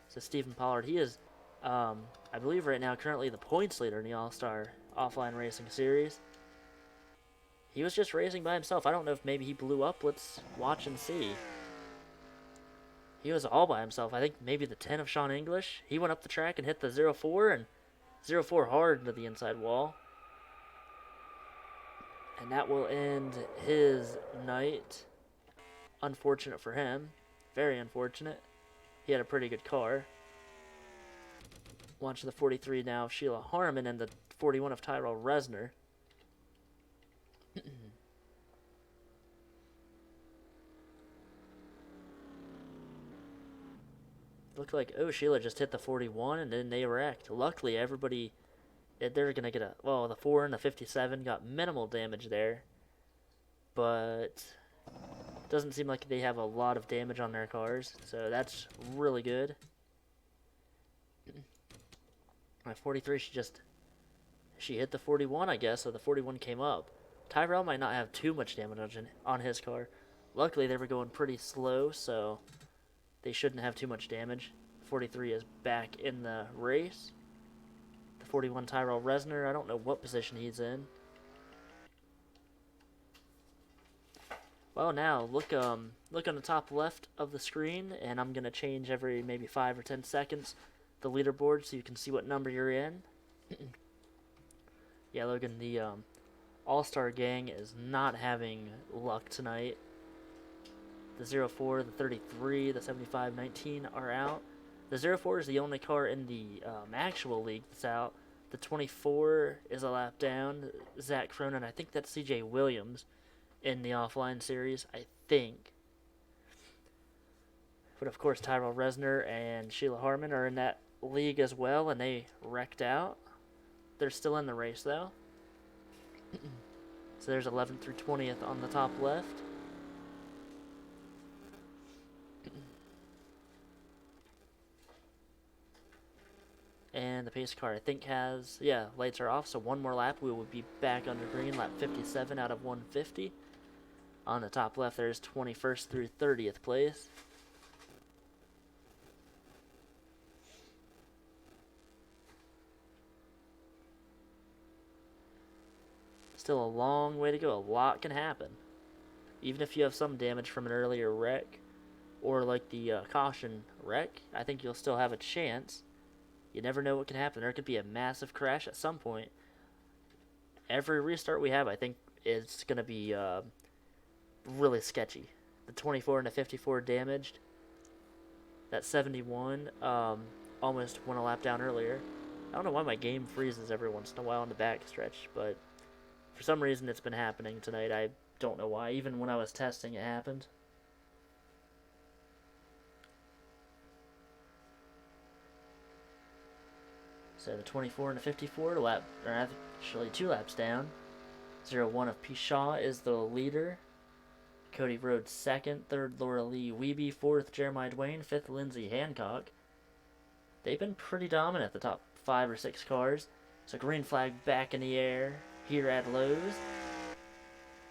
So Stephen Pollard, he is, I believe right now, currently the points leader in the All-Star Offline Racing Series. He was just racing by himself. I don't know if maybe he blew up. Let's watch and see. He was all by himself. I think maybe the 10 of Sean English. He went up the track and hit the 04, and 04 hard into the inside wall. And that will end his night. Unfortunate for him. Very unfortunate. He had a pretty good car. Watch the 43 now of Sheila Harmon and the 41 of Tyrell Resner. looked like, oh, Sheila just hit the 41 and then they wrecked. Luckily, everybody, they're going to get well, the 4 and the 57 got minimal damage there. But doesn't seem like they have a lot of damage on their cars, so that's really good. My 43, she hit the 41, I guess, so the 41 came up. Tyrell might not have too much damage on his car. Luckily, they were going pretty slow, so they shouldn't have too much damage. 43 is back in the race. The 41 Tyrell Resner, I don't know what position he's in. Well, now look on the top left of the screen, and I'm gonna change every maybe 5 or 10 seconds the leaderboard so you can see what number you're in. Yeah, Logan, the All-Star gang is not having luck tonight. The 04, the 33, the 75, 19 are out. The 04 is the only car in the actual league that's out. The 24 is a lap down. Zach Cronin, I think that's CJ Williams in the offline series, I think. But of course, Tyrell Resner and Sheila Harmon are in that league as well, and they wrecked out. They're still in the race, though. So there's 11th through 20th on the top left. And the pace car, I think, has, yeah, lights are off, so one more lap. We will be back under green, lap 57 out of 150. On the top left, there's 21st through 30th place. Still a long way to go. A lot can happen. Even if you have some damage from an earlier wreck, or like the caution wreck, I think you'll still have a chance. You never know what can happen. There could be a massive crash at some point. Every restart we have, I think, is going to be really sketchy. The 24 and the 54 damaged. That 71 almost went a lap down earlier. I don't know why my game freezes every once in a while on the back stretch, but for some reason it's been happening tonight. I don't know why. Even when I was testing, it happened. So the 24 and the 54, or actually 2 laps down. 01 of Pishaw is the leader. Cody Rhodes second, third Laura Lee Wiebe, fourth Jeremiah Dwayne, fifth Lindsay Hancock. They've been pretty dominant, the top 5 or 6 cars. So green flag back in the air here at Lowe's.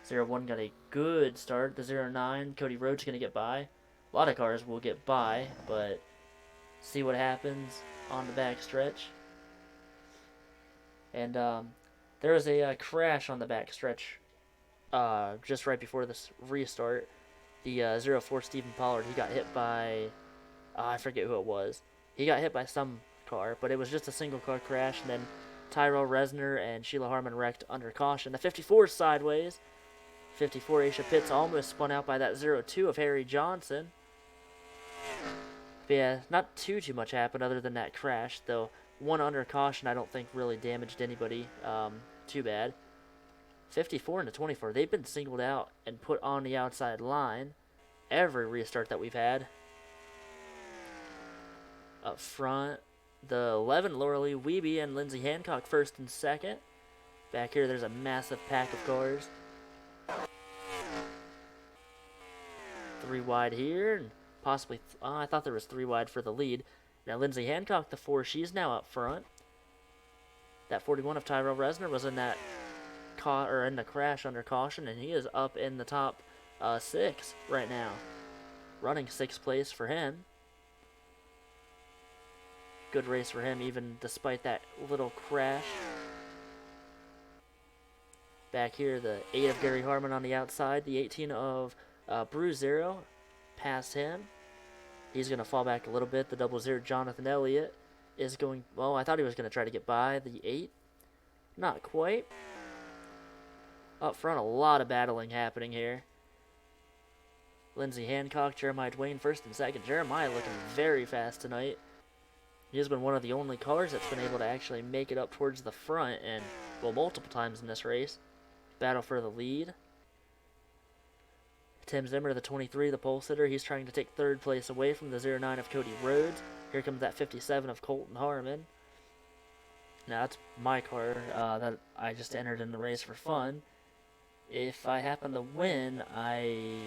01 got a good start. The 09, Cody Rhodes going to get by. A lot of cars will get by, but see what happens on the back stretch. And there was a crash on the back stretch just right before this restart. The 04 Stephen Pollard, he got hit by, I forget who it was. He got hit by some car, but it was just a single car crash. And then Tyrell Resner and Sheila Harmon wrecked under caution. The 54 sideways. 54 Aisha Pitts almost spun out by that 02 of Harry Johnson. But yeah, not too much happened other than that crash, though. One under caution I don't think really damaged anybody too bad. 54 and the 24, they've been singled out and put on the outside line every restart that we've had. Up front, the 11, Laura Lee Wiebe and Lindsay Hancock first and second. Back here, there's a massive pack of cars. 3 wide here, and possibly, I thought there was 3 wide for the lead. Now Lindsay Hancock, the 4, she's now up front. That 41 of Tyrell Resner was in that in the crash under caution, and he is up in the top 6 right now, running 6th place for him. Good race for him, even despite that little crash. Back here, the 8 of Gary Harmon on the outside, the 18 of Brew Zero past him. He's going to fall back a little bit. The 00 Jonathan Elliott is going, well, I thought he was going to try to get by the 8. Not quite. Up front, a lot of battling happening here. Lindsay Hancock, Jeremiah Dwayne first and second. Jeremiah looking very fast tonight. He has been one of the only cars that's been able to actually make it up towards the front, and, well, multiple times in this race. Battle for the lead. Tim Zimmer, the 23, the pole sitter, he's trying to take 3rd place away from the 09 of Cody Rhodes. Here comes that 57 of Colton Harmon. Now that's my car that I just entered in the race for fun. If I happen to win, I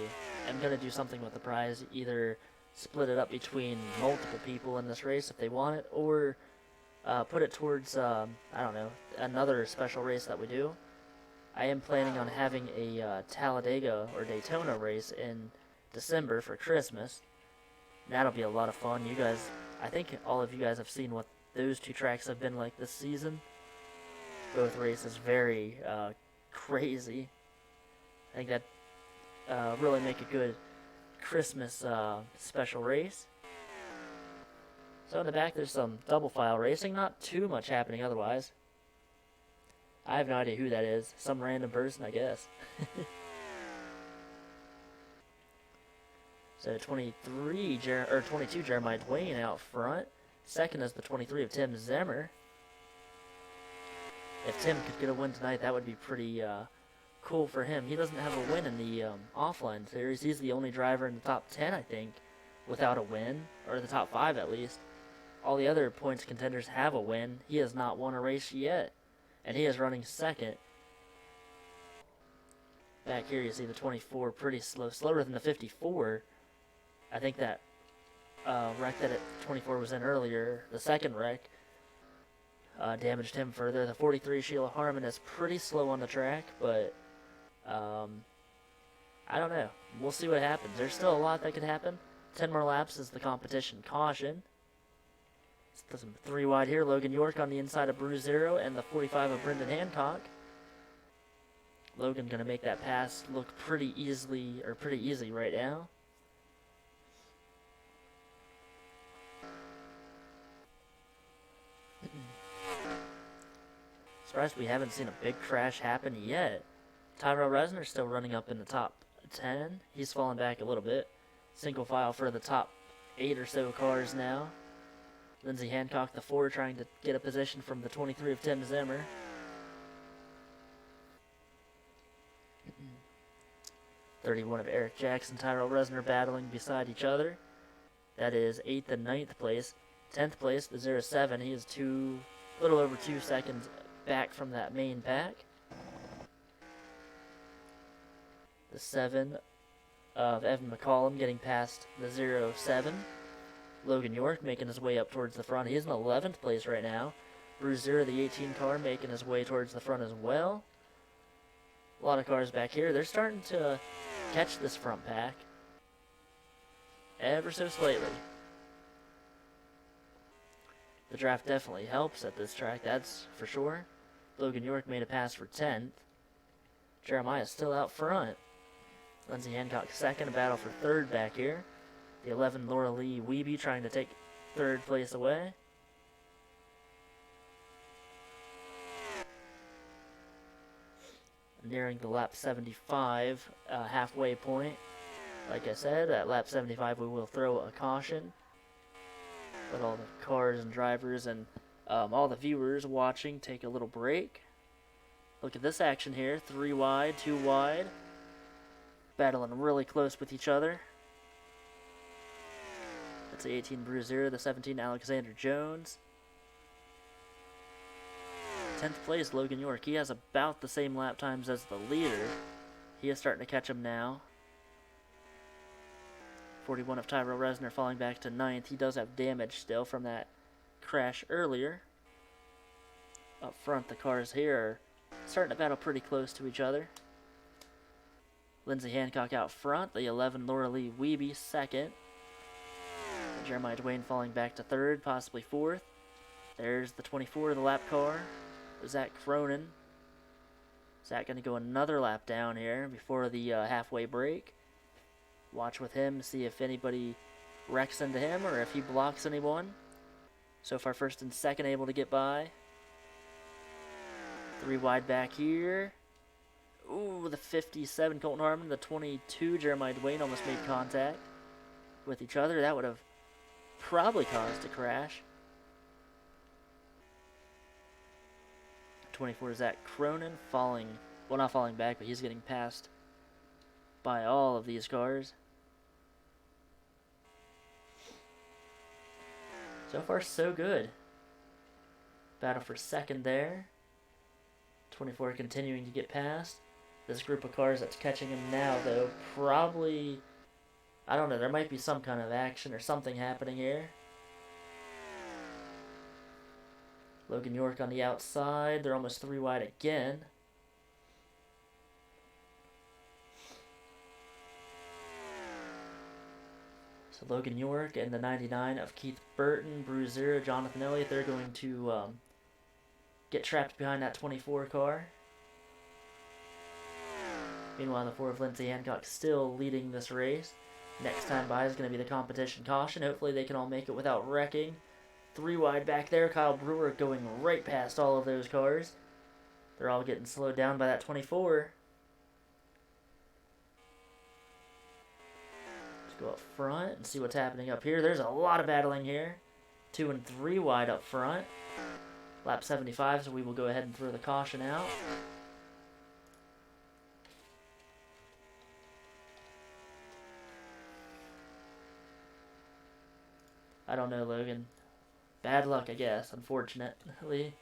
am going to do something with the prize. Either split it up between multiple people in this race if they want it, or put it towards, I don't know, another special race that we do. I am planning on having a Talladega or Daytona race in December for Christmas. That'll be a lot of fun. You guys, I think all of you guys have seen what those two tracks have been like this season. Both races very crazy. I think that really make a good Christmas special race. So in the back there's some double file racing, not too much happening otherwise. I have no idea who that is. Some random person, I guess. So 22 Jeremiah Dwayne out front. Second is the 23 of Tim Zemmer. If Tim could get a win tonight, that would be pretty cool for him. He doesn't have a win in the offline series. He's the only driver in the top 10, I think, without a win, or the top 5 at least. All the other points contenders have a win. He has not won a race yet, and he is running second. Back here you see the 24 pretty slow, slower than the 54. I think that wreck that 24 was in earlier, the second wreck, damaged him further. The 43 Sheila Harmon is pretty slow on the track, but I don't know. We'll see what happens. There's still a lot that could happen. 10 more laps is the competition caution. Some 3 wide here. Logan York on the inside of Brew Zero and the 45 of Brendan Hancock. Logan going to make that pass look pretty easy right now. Surprised we haven't seen a big crash happen yet. Tyrell Resner still running up in the top 10. He's fallen back a little bit. Single file for the top 8 or so cars now. Lindsey Hancock, the 4, trying to get a position from the 23 of Tim Zemmer. .31 of Eric Jackson, Tyrell Resner battling beside each other. That is 8th and 9th place. 10th place, the 07. He is a little over 2 seconds back from that main pack. The 7 of Evan McCollum getting past the 07. Logan York making his way up towards the front. He's in 11th place right now. Bruce Zero, the 18 car, making his way towards the front as well. A lot of cars back here. They're starting to catch this front pack ever so slightly. The draft definitely helps at this track, that's for sure. Logan York made a pass for 10th. Jeremiah's still out front. Lindsey Hancock second, a battle for 3rd back here. The 11 Laura Lee Wiebe trying to take 3rd place away. Nearing the lap 75 halfway point. Like I said, at lap 75 we will throw a caution. Let all the cars and drivers and all the viewers watching take a little break. Look at this action here. 3 wide, 2 wide. Battling really close with each other. That's the 18 Bruiser, the 17 Alexander Jones. 10th place, Logan York. He has about the same lap times as the leader. He is starting to catch him now. 41 of Tyrell Resner falling back to 9th. He does have damage still from that crash earlier. Up front, the cars here are starting to battle pretty close to each other. Lindsey Hancock out front. The 11 Laura Lee Wiebe second. Jeremiah Dwayne falling back to 3rd, possibly 4th. There's the 24, the lap car. Zach Cronin. Zach going to go another lap down here before the halfway break. Watch with him, see if anybody wrecks into him or if he blocks anyone. So far, 1st and 2nd able to get by. 3 wide back here. Ooh, the 57 Colton Harmon, the 22 Jeremiah Dwayne almost made contact with each other. That would have probably caused a crash. 24 Zach Cronin falling, well, not falling back, but he's getting passed by all of these cars. So far, so good. Battle for second there. 24 continuing to get past. This group of cars that's catching him now, though, probably... I don't know, there might be some kind of action or something happening here. Logan York on the outside. They're almost 3 wide again. So Logan York and the 99 of Keith Burton, Bruiser, Jonathan Elliott, they're going to get trapped behind that 24 car. Meanwhile, the 4 of Lindsay Hancock still leading this race. Next time by is going to be the competition caution. Hopefully they can all make it without wrecking. 3 wide back there. Kyle Brewer going right past all of those cars. They're all getting slowed down by that 24. Let's go up front and see what's happening up here. There's a lot of battling here. 2 and 3 wide up front. Lap 75, so we will go ahead and throw the caution out. I don't know, Logan. Bad luck, I guess, unfortunately.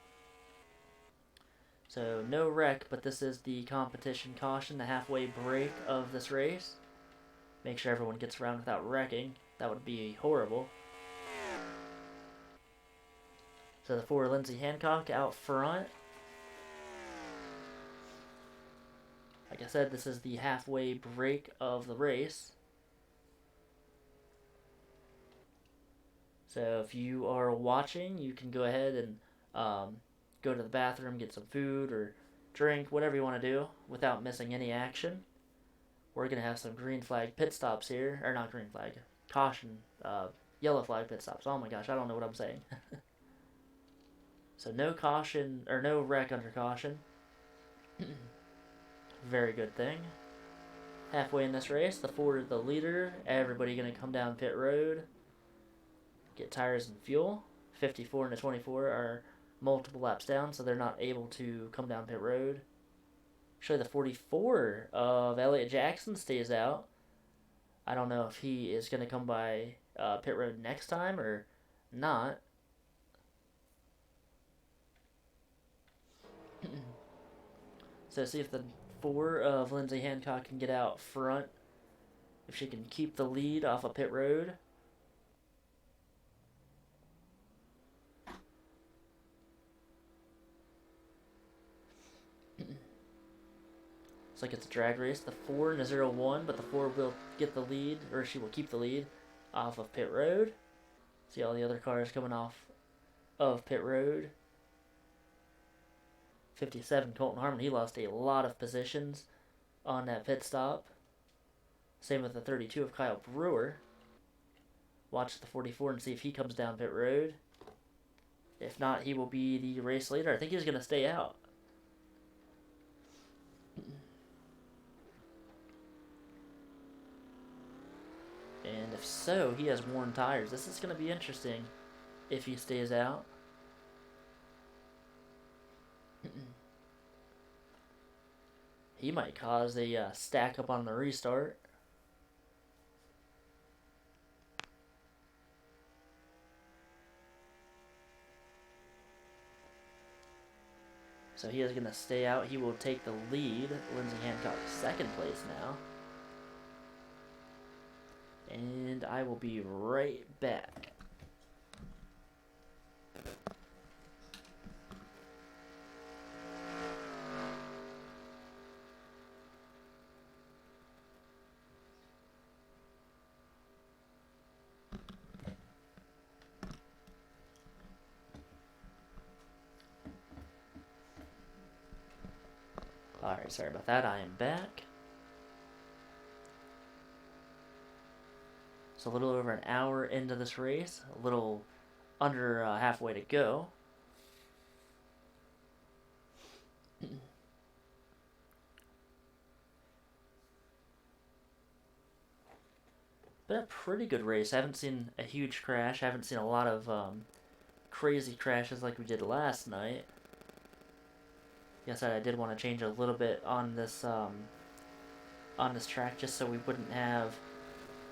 So, no wreck, but this is the competition caution, the halfway break of this race. Make sure everyone gets around without wrecking. That would be horrible. So the 4 Lindsay Hancock out front. Like I said, this is the halfway break of the race. So if you are watching, you can go ahead and go to the bathroom, get some food or drink, whatever you want to do without missing any action. We're going to have some green flag pit stops here. Or not green flag, caution, yellow flag pit stops. Oh my gosh, I don't know what I'm saying. So no caution, or no wreck under caution. Very good thing. Halfway in this race, the 4 is the leader. Everybody going to come down pit road. Get tires and fuel. 54 and the 24 are multiple laps down, so they're not able to come down pit road. Actually, the 44 of Elliott Jackson stays out. I don't know if he is going to come by pit road next time or not. So see if the 4 of Lindsay Hancock can get out front. If she can keep the lead off of pit road. Looks like it's a drag race. The 4 and the 0-1, but the 4 will get the lead, or she will keep the lead off of pit road. See all the other cars coming off of pit road. 57, Colton Harmon, he lost a lot of positions on that pit stop. Same with the 32 of Kyle Brewer. Watch the 44 and see if he comes down pit road. If not, he will be the race leader. I think he's going to stay out. And if so, he has worn tires. This is going to be interesting if he stays out. He might cause a stack up on the restart. So he is going to stay out. He will take the lead. Lindsay Hancock, second place now. And I will be right back. Alright, sorry about that. I am back. So a little over an hour into this race. A little under halfway to go. Been a pretty good race. I haven't seen a huge crash. I haven't seen a lot of crazy crashes like we did last night. Yes, I did want to change a little bit on this track just so we wouldn't have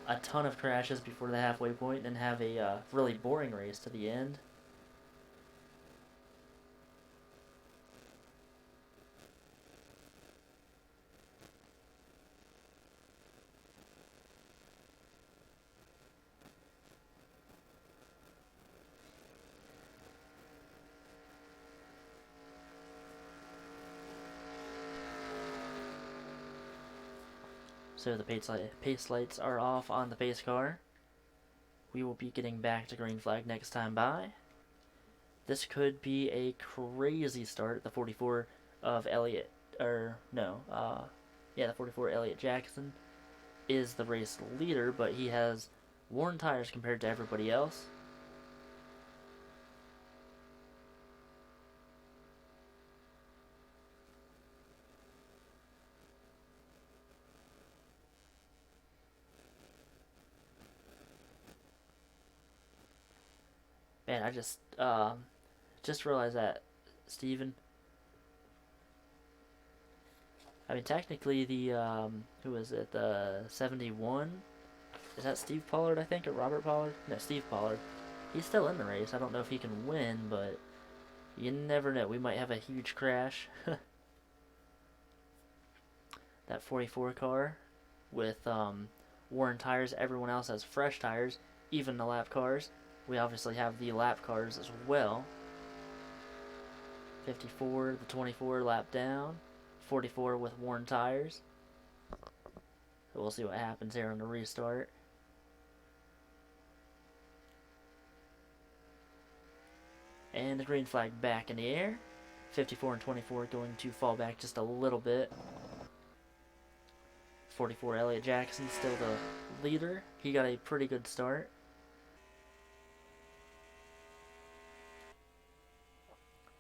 a ton of crashes before the halfway point and have a really boring race to the end. So the pace lights are off on the pace car. We will be getting back to green flag next time by. This could be a crazy start. The 44 of Elliott, or no, yeah, the 44 Elliott Jackson is the race leader, but he has worn tires compared to everybody else. Man, I just realized that, Steven. I mean, technically, the who is it? The 71. Is that Steve Pollard? I think, or Robert Pollard? No, Steve Pollard. He's still in the race. I don't know if he can win, but you never know. We might have a huge crash. That 44 car with worn tires. Everyone else has fresh tires, even the lap cars. We obviously have the lap cars as well. 54, the 24 lap down. 44 with worn tires. So we'll see what happens here on the restart. And the green flag back in the air. 54 and 24 going to fall back just a little bit. 44 Elliott Jackson still the leader. He got a pretty good start.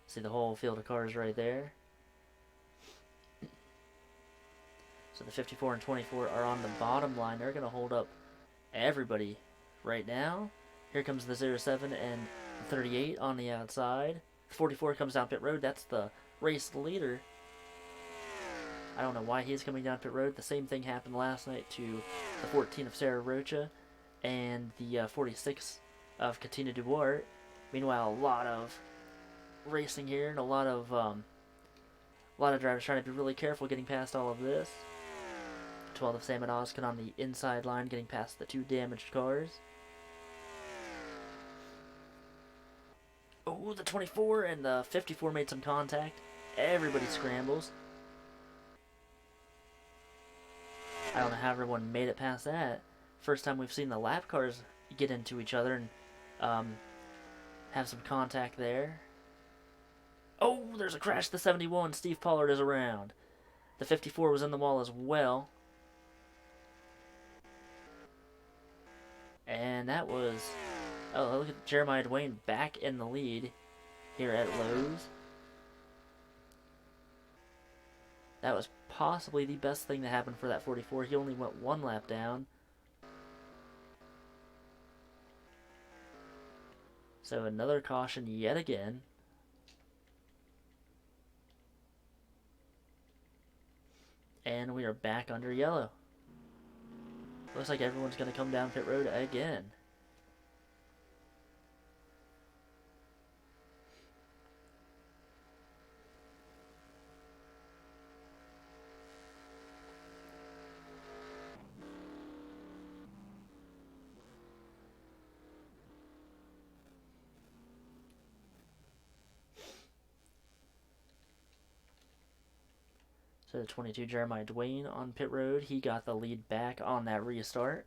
See the whole field of cars right there. So the 54 and 24 are on the bottom line. They're going to hold up everybody right now. Here comes the 07 and 38 on the outside. 44 comes down pit road. That's the race leader. I don't know why he's coming down pit road. The same thing happened last night to the 14 of Sarah Rocha and the 46 of Katina Duarte. Meanwhile, a lot of racing here and a lot of drivers trying to be really careful getting past all of this. 12 of Sam and Oskin on the inside line getting past the two damaged cars. Oh, the 24 and the 54 made some contact. Everybody scrambles. I don't know how everyone made it past that. First time we've seen the lap cars get into each other and have some contact there. Oh, there's a crash. The 71. Steve Pollard is around. The 54 was in the wall as well. And that was... Oh, look at Jeremiah Dwayne back in the lead here at Lowe's. That was possibly the best thing that happened for that 44. He only went one lap down. So another caution yet again. And we are back under yellow. Looks like everyone's going to come down pit road again. So the 22 Jeremiah Dwayne on pit road. He got the lead back on that restart.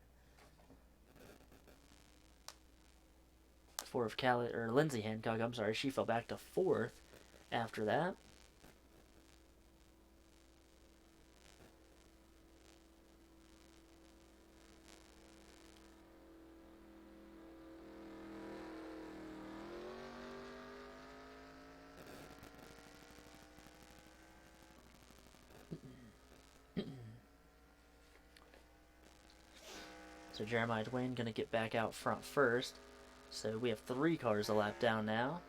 4 of Lindsay Hancock, I'm sorry, she fell back to 4th after that. So Jeremiah Dwayne going to get back out front first. So we have 3 cars a lap down now.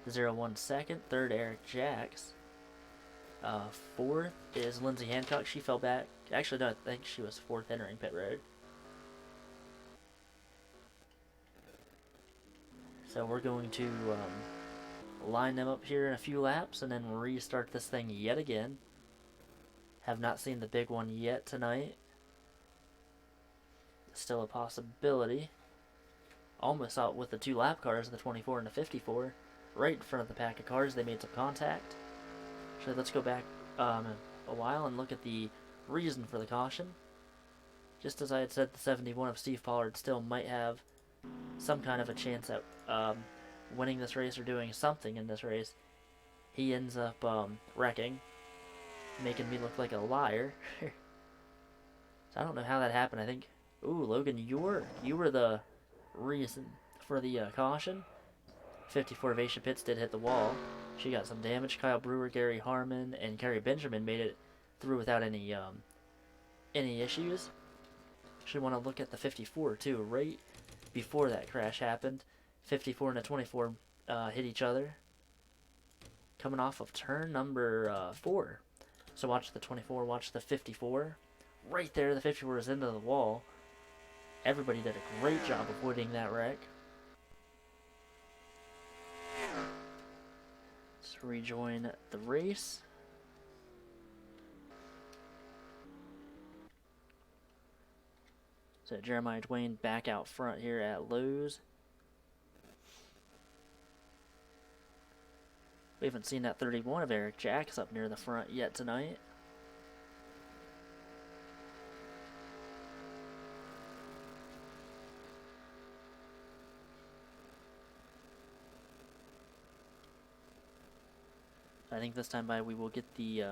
The 01 second, 3rd Eric Jacks. 4th is Lindsay Hancock. She fell back. Actually, no, I think she was 4th entering pit road. So we're going to line them up here in a few laps and then restart this thing yet again. Have not seen the big one yet tonight. Still a possibility. Almost out with the two lap cars, the 24 and the 54. Right in front of the pack of cars, they made some contact. So let's go back a while and look at the reason for the caution. Just as I had said, the 71 of Steve Pollard still might have some kind of a chance at winning this race or doing something in this race. He ends up wrecking, making me look like a liar. So I don't know how that happened. I think, ooh, Logan, you were the reason for the caution. 54 of Aisha Pitts did hit the wall. She got some damage. Kyle Brewer, Gary Harmon, and Kerry Benjamin made it through without any issues. Should want to look at the 54 too. Right before that crash happened, 54 and a 24 hit each other, coming off of turn number 4. So watch the 24, watch the 54. Right there, the 54 is into the wall. Everybody did a great job avoiding that wreck. Let's rejoin the race. So Jeremiah Dwayne back out front here at Lowe's. We haven't seen that 31 of Eric Jacks up near the front yet tonight. I think this time by we will get the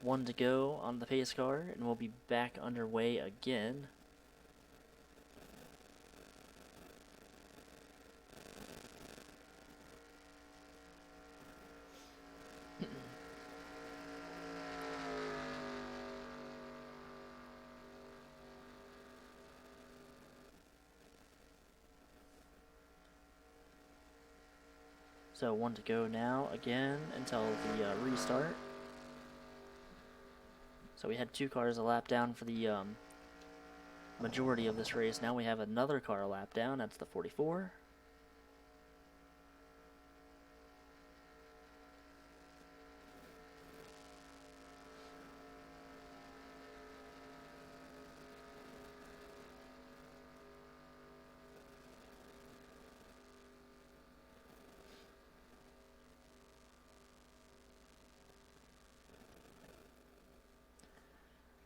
one to go on the pace car, and we'll be back underway again. So one to go now again until the restart. So we had 2 cars a lap down for the majority of this race. Now we have another car a lap down. That's the 44.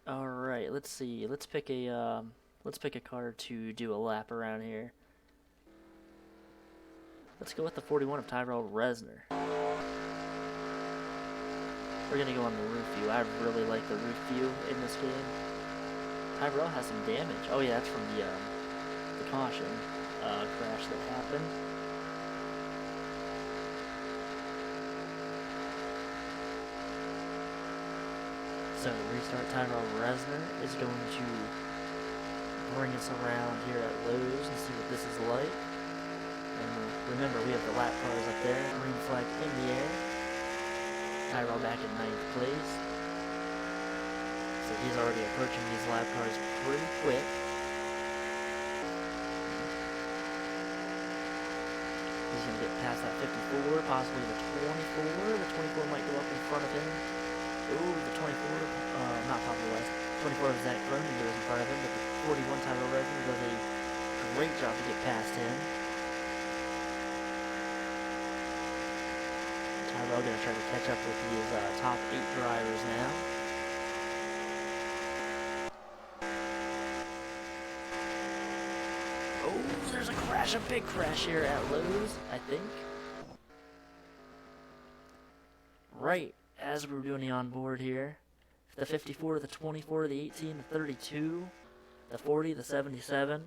All right, let's see. Let's pick a car to do a lap around here. Let's go with the 41 of Tyrell Resner. We're gonna go on the roof view. I really like the roof view in this game. Tyrell has some damage. Oh yeah, that's from the caution crash that happened. So restart Tyrell Resner is going to bring us around here at Lowe's and see what this is like. And remember, we have the lap cars up there, green flag in the air. Tyrell back in 9th place. So he's already approaching these lap cars pretty quick. He's going to get past that 54, possibly the 24. The 24 might go up in front of him. Ooh, the 24, not Papa West. 24 of Zach Cronin goes in front of him, but the 41 Tyrell Resner does a great job to get past him. Tyrell going to try to catch up with his top 8 drivers now. Oh, there's a crash, a big crash here at Lowe's, I think. Right as we were doing the onboard here. The 54, the 24, the 18, the 32, the 40, the 77.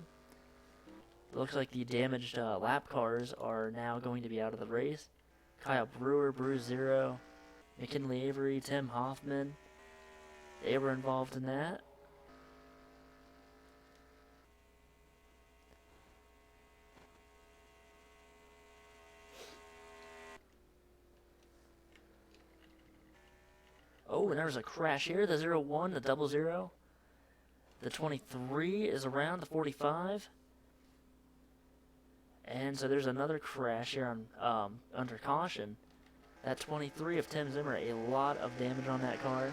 It looks like the damaged lap cars are now going to be out of the race. Kyle Brewer, Brew Zero, McKinley Avery, Tim Hoffman. They were involved in that. Oh, and there's a crash here. The 01, the 00. The 23 is around the 45. And so there's another crash here on under caution. That 23 of Tim Zimmer, a lot of damage on that car.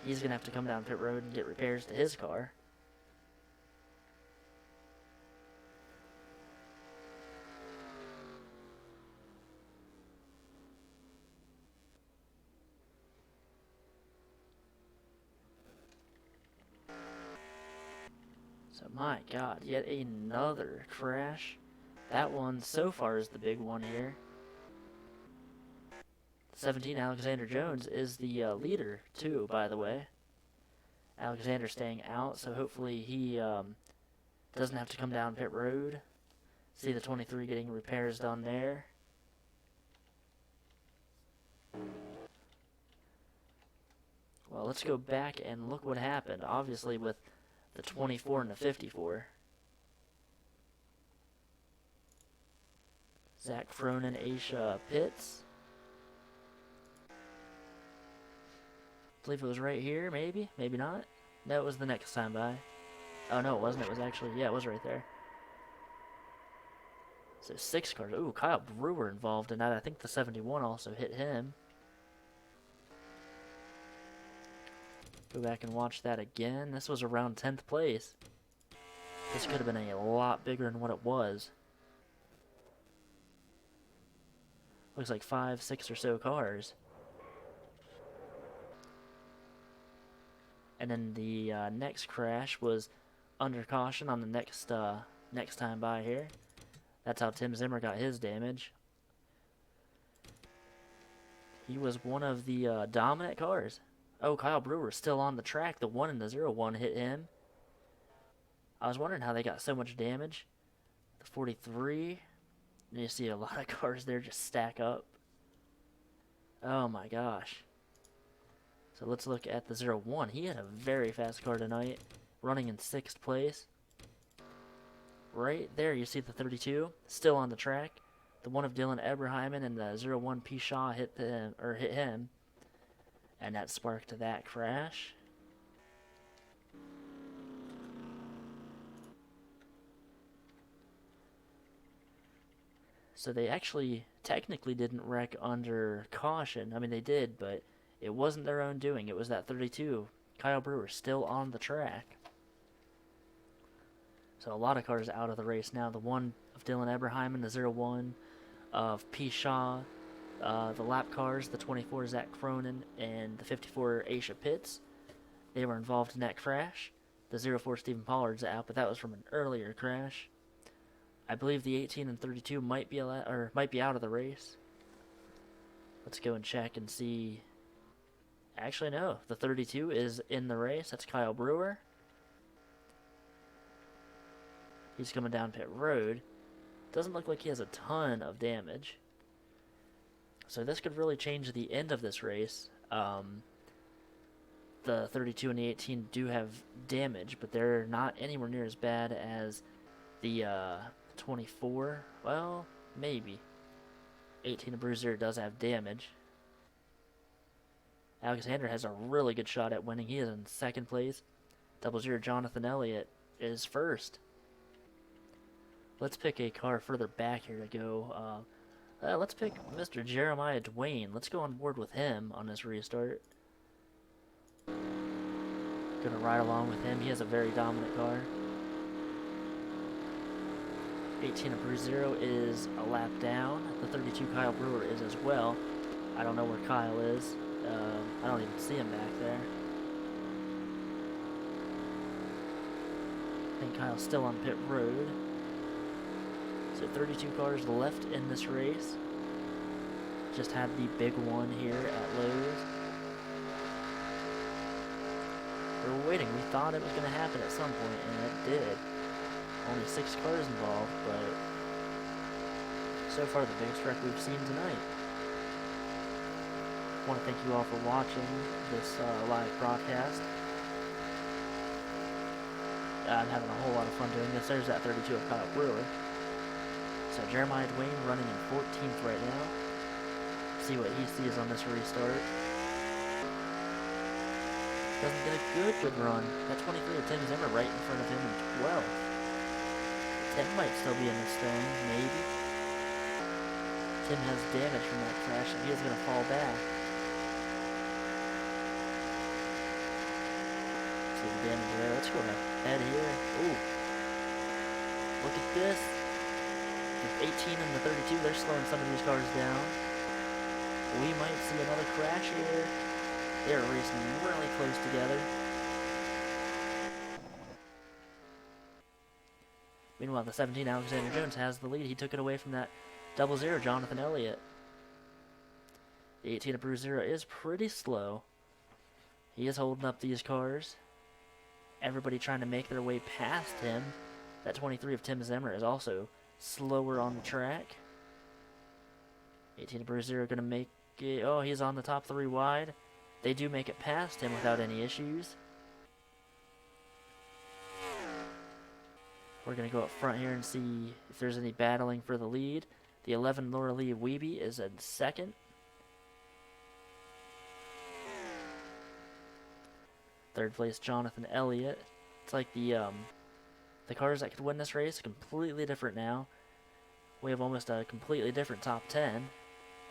He's going to have to come down pit road and get repairs to his car. So my God, yet another crash. That one so far is the big one here. 17, Alexander Jones is the leader too, by the way. Alexander staying out, so hopefully he doesn't have to come down pit road. See the 23 getting repairs done there. Well, let's go back and look what happened. Obviously with the 24 and the 54. Zach Cronin, Aisha Pitts. I believe it was right here, maybe? Maybe not? No, it was the next time by. Oh, no, it wasn't. It was actually, yeah, it was right there. So 6 cars. Ooh, Kyle Brewer involved in that. I think the 71 also hit him. Go back and watch that again. This was around 10th place. This could have been a lot bigger than what it was. Looks like 5, 6 or so cars. And then the next crash was under caution on the next time by here. That's how Tim Zimmer got his damage. He was one of the dominant cars. Oh, Kyle Brewer still on the track. The 1 and the 01 hit him. I was wondering how they got so much damage. The 43. And you see a lot of cars there just stack up. Oh my gosh. So let's look at the 01. He had a very fast car tonight, running in 6th place. Right there, you see the 32, still on the track. The 1 of Dylan Eberheimen and the 01 P. Shaw hit him, and that sparked that crash. So they actually technically didn't wreck under caution. I mean, they did, but it wasn't their own doing. It was that 32. Kyle Brewer still on the track. So a lot of cars out of the race now. The 1 of Dylan Eberheimen, the 01 of P. Shaw, the lap cars, the 24 Zach Cronin, and the 54 Aisha Pitts. They were involved in that crash. The 04 Stephen Pollard's out, but that was from an earlier crash. I believe the 18 and 32 might be out of the race. Let's go and check and see. Actually, no. The 32 is in the race. That's Kyle Brewer. He's coming down pit road. Doesn't look like he has a ton of damage. So this could really change the end of this race. The 32 and the 18 do have damage, but they're not anywhere near as bad as the 24. Well, maybe. 18 and Bruiser does have damage. Alexander has a really good shot at winning. He is in 2nd place. 00 Jonathan Elliott is 1st. Let's pick a car further back here to go. Let's pick Mr. Jeremiah Dwayne. Let's go on board with him on this restart. Gonna ride along with him. He has a very dominant car. 18 of Bruce Zero is a lap down. The 32 Kyle Brewer is as well. I don't know where Kyle is. I don't even see him back there. I think Kyle's still on pit road. So 32 cars left in this race. Just had the big one here at Lowe's. We were waiting. We thought it was going to happen at some point, and it did. Only 6 cars involved, but so far the biggest wreck we've seen tonight. I want to thank you all for watching this live broadcast. I'm having a whole lot of fun doing this. There's that 32 of Kyle Brewer. So Jeremiah Dwayne running in 14th right now. See what he sees on this restart. Doesn't get a good run. That 23 of Tim Zimmer right in front of him in 12th. Tim might still be in this thing, maybe. Tim has damage from that crash, and he is going to fall back. See the damage there. Let's go ahead here. Ooh. Look at this. The 18 and the 32, they're slowing some of these cars down. We might see another crash here. They're racing really close together. Meanwhile, the 17, Alexander Jones, has the lead. He took it away from that 00, Jonathan Elliott. The 18 of Bruce Zero is pretty slow. He is holding up these cars. Everybody trying to make their way past him. That 23 of Tim Zimmer is also slower on the track. 18 of Bruce Zero going to make it. Oh, he's on the top 3 wide. They do make it past him without any issues. We're going to go up front here and see if there's any battling for the lead. The 11 Laura Lee Weeby is in second. Third place, Jonathan Elliott. It's like the cars that could win this race are completely different now. We have almost a completely different top 10.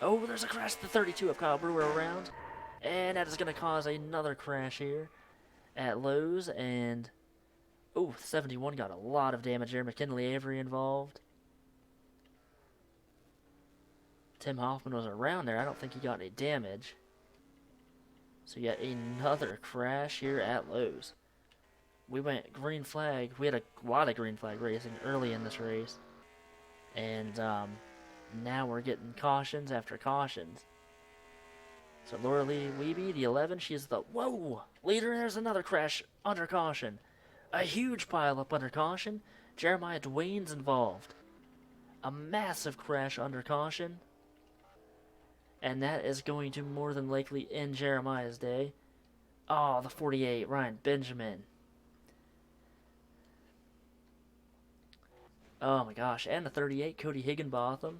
Oh, there's a crash at the 32 of Kyle Brewer around. And that is going to cause another crash here at Lowe's. And, oh, 71 got a lot of damage there. McKinley Avery involved. Tim Hoffman was around there. I don't think he got any damage. So yet another crash here at Lowe's. We went green flag. We had a lot of green flag racing early in this race. And now we're getting cautions after cautions. So Laura Lee Weeby, the 11, she's the, whoa, leader. There's another crash under caution. A huge pile up under caution. Jeremiah Dwayne's involved. A massive crash under caution. And that is going to more than likely end Jeremiah's day. Oh, the 48, Ryan Benjamin. Oh my gosh, and the 38, Cody Higginbotham.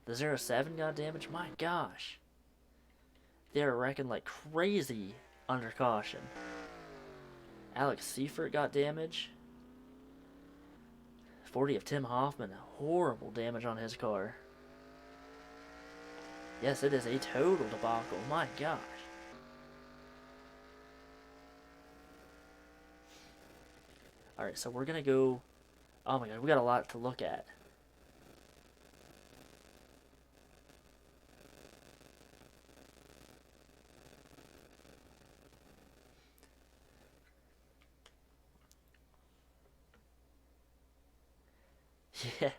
The 07 got damaged, my gosh. They're wrecking like crazy under caution. Alex Seifert got damage. 40 of Tim Hoffman, horrible damage on his car. Yes, it is a total debacle, my gosh. Alright, so we're gonna go. Oh my god, we got a lot to look at. Yeah,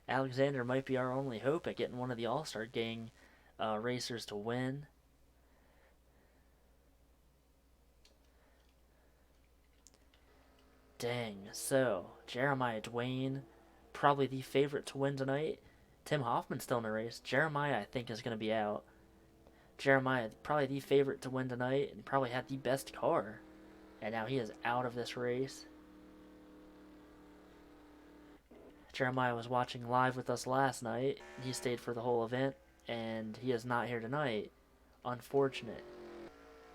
Alexander might be our only hope at getting one of the All-Star Gang racers to win. Dang, so Jeremiah Dwayne, probably the favorite to win tonight. Tim Hoffman's still in the race. Jeremiah, I think, is going to be out. Jeremiah, probably the favorite to win tonight, and probably had the best car. And now he is out of this race. Jeremiah was watching live with us last night. He stayed for the whole event, and he is not here tonight. Unfortunate.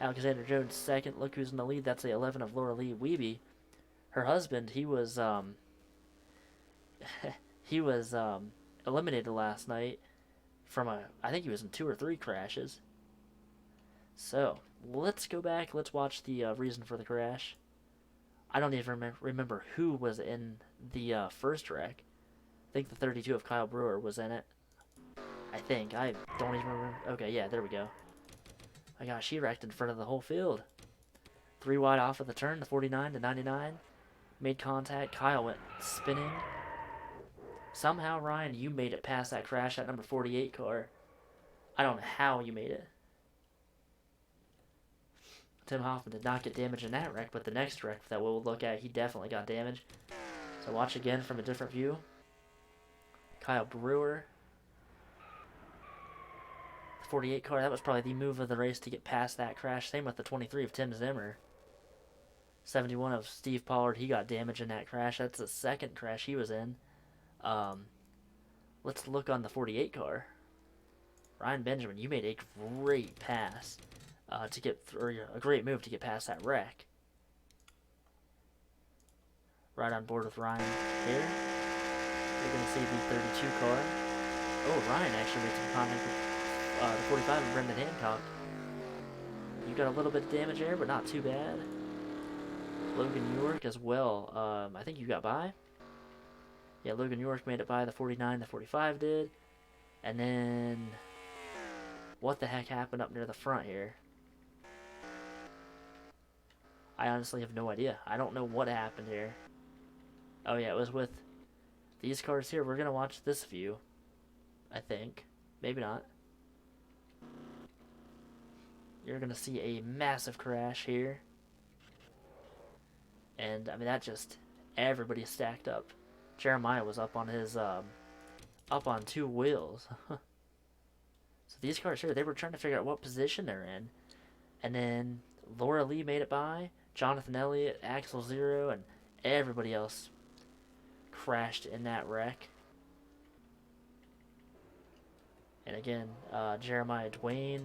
Alexander Jones second. Look who's in the lead. That's the 11 of Laura Lee Weeby. Her husband, he was eliminated last night from I think he was in 2 or 3 crashes. So let's go back. Let's watch the reason for the crash. I don't even remember who was in the first wreck. I think the 32 of Kyle Brewer was in it. I think. I don't even remember. Okay, yeah, there we go. My gosh, he wrecked in front of the whole field. 3 wide off of the turn, the 49 to 99. Made contact. Kyle went spinning. Somehow, Ryan, you made it past that crash, that number 48 car. I don't know how you made it. Tim Hoffman did not get damage in that wreck, but the next wreck that we'll look at, he definitely got damage. So watch again from a different view. Kyle Brewer. The 48 car, that was probably the move of the race to get past that crash. Same with the 23 of Tim Zimmer. 71 of Steve Pollard, he got damage in that crash. That's the second crash he was in. Let's look on the 48 car. Ryan Benjamin, you made a great pass or a great move to get past that wreck. right on board with Ryan here. You're going to see the 32 car. Oh, Ryan actually made some contact with the 45 of Brendan Hancock. You got a little bit of damage there, but not too bad. Logan York as well. I think you got by. Yeah, Logan York made it by the 49, the 45 did. And then, what the heck happened up near the front here? I honestly have no idea. I don't know what happened here. Oh yeah, it was with these cars here. We're going to watch this view, I think. Maybe not. You're going to see a massive crash here. And, I mean, that just, everybody stacked up. Jeremiah was up on his, up on two wheels. So these cars here, they were trying to figure out what position they're in. And then Laura Lee made it by. Jonathan Elliott, Axel Zero, and everybody else crashed in that wreck. And again, Jeremiah Dwayne,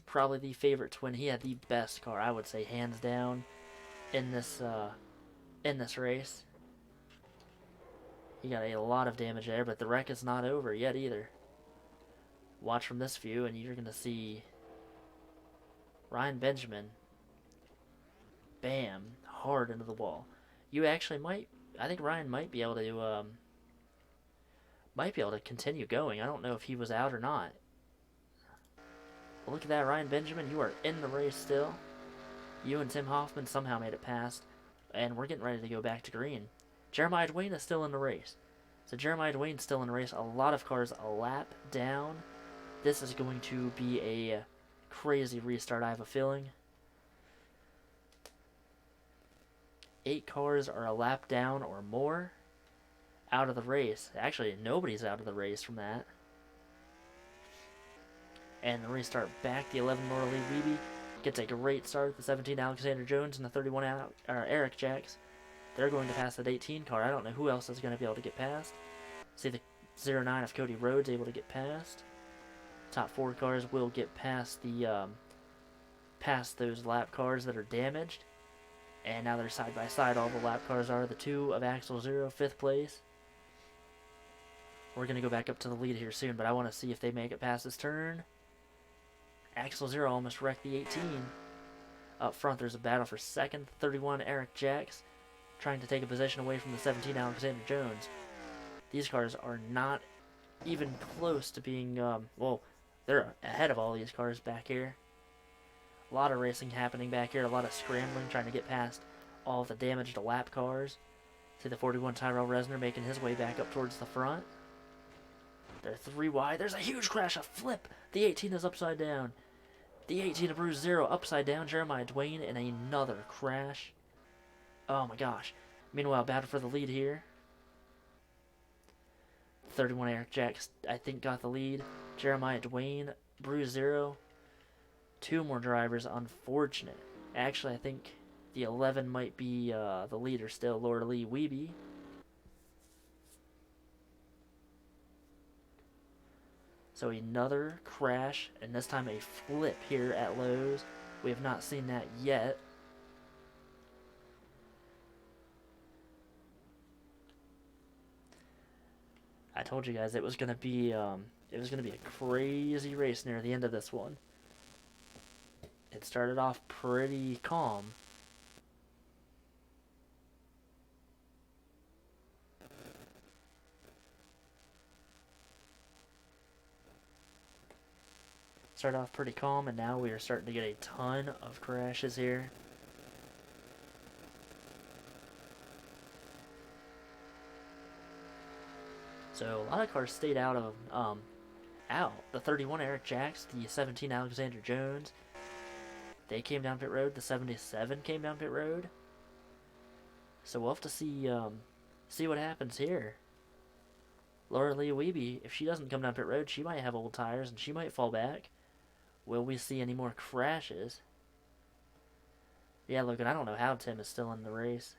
probably the favorite twin. He had the best car, I would say, hands down, in this race. He got a lot of damage there, but the wreck is not over yet either. Watch from this view, and you're going to see Ryan Benjamin, bam, hard into the wall. You actually might, I think Ryan might be able to continue going. I don't know if he was out or not. But look at that, Ryan Benjamin, you are in the race still. You and Tim Hoffman somehow made it past, and we're getting ready to go back to green. Jeremiah Dwayne is still in the race. So Jeremiah Dwayne's still in the race. A lot of cars a lap down. This is going to be a crazy restart, I have a feeling. 8 cars are a lap down or more out of the race. Actually, nobody's out of the race from that. And the restart back. The 11 Laura Lee Wiebe gets a great start. The 17 Alexander Jones and the 31 Eric Jacks. They're going to pass that 18 car. I don't know who else is going to be able to get past. See the 09 of Cody Rhodes able to get past. Top 4 cars will get past the past those lap cars that are damaged. And now they're side by side. All the lap cars are. The 2 of Axel Zero, 5th place. We're going to go back up to the lead here soon, but I want to see if they make it past this turn. Axel Zero almost wrecked the 18. Up front, there's a battle for second. 31 Eric Jacks trying to take a position away from the 17 Alexander Jones. These cars are not even close to being, well, they're ahead of all these cars back here. A lot of racing happening back here, a lot of scrambling, trying to get past all the damaged lap cars. See the 41 Tyrell Resner making his way back up towards the front. They're 3 wide. There's a huge crash, a flip. The 18 is upside down. The 18 of Bruce Zero upside down. Jeremiah Dwayne in another crash. Oh my gosh. Meanwhile, battle for the lead here. 31 Eric Jacks, I think, got the lead. Jeremiah Dwayne, Bruce Zero. 2 more drivers, unfortunate. Actually, I think the 11 might be the leader still, Laura Lee Wiebe. So another crash, and this time a flip here at Lowe's. We have not seen that yet. I told you guys it was gonna be a crazy race near the end of this one. It started off pretty calm. Started off pretty calm, and now we are starting to get a ton of crashes here. So a lot of cars stayed out of out. The 31 Eric Jacks, the 17 Alexander Jones, they came down pit road. The 77 came down pit road. So we'll have to see what happens here. Laura Lee Wiebe, if she doesn't come down pit road, she might have old tires and she might fall back. Will we see any more crashes? Yeah, look, and I don't know how Tim is still in the race.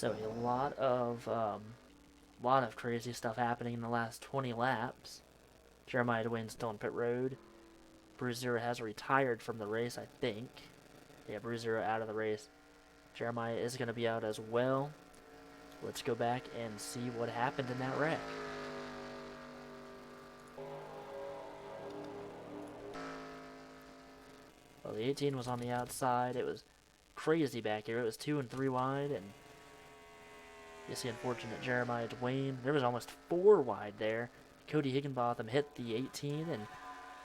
So a lot of crazy stuff happening in the last 20 laps. Jeremiah Dwayne's still on pit road. Bruce Zero has retired from the race, I think. Yeah, Bruce Zero out of the race. Jeremiah is going to be out as well. Let's go back and see what happened in that wreck. Well, the 18 was on the outside. It was crazy back here. It was 2 and 3 wide, and you see unfortunate Jeremiah Dwayne. There was almost 4 wide there. Cody Higginbotham hit the 18, and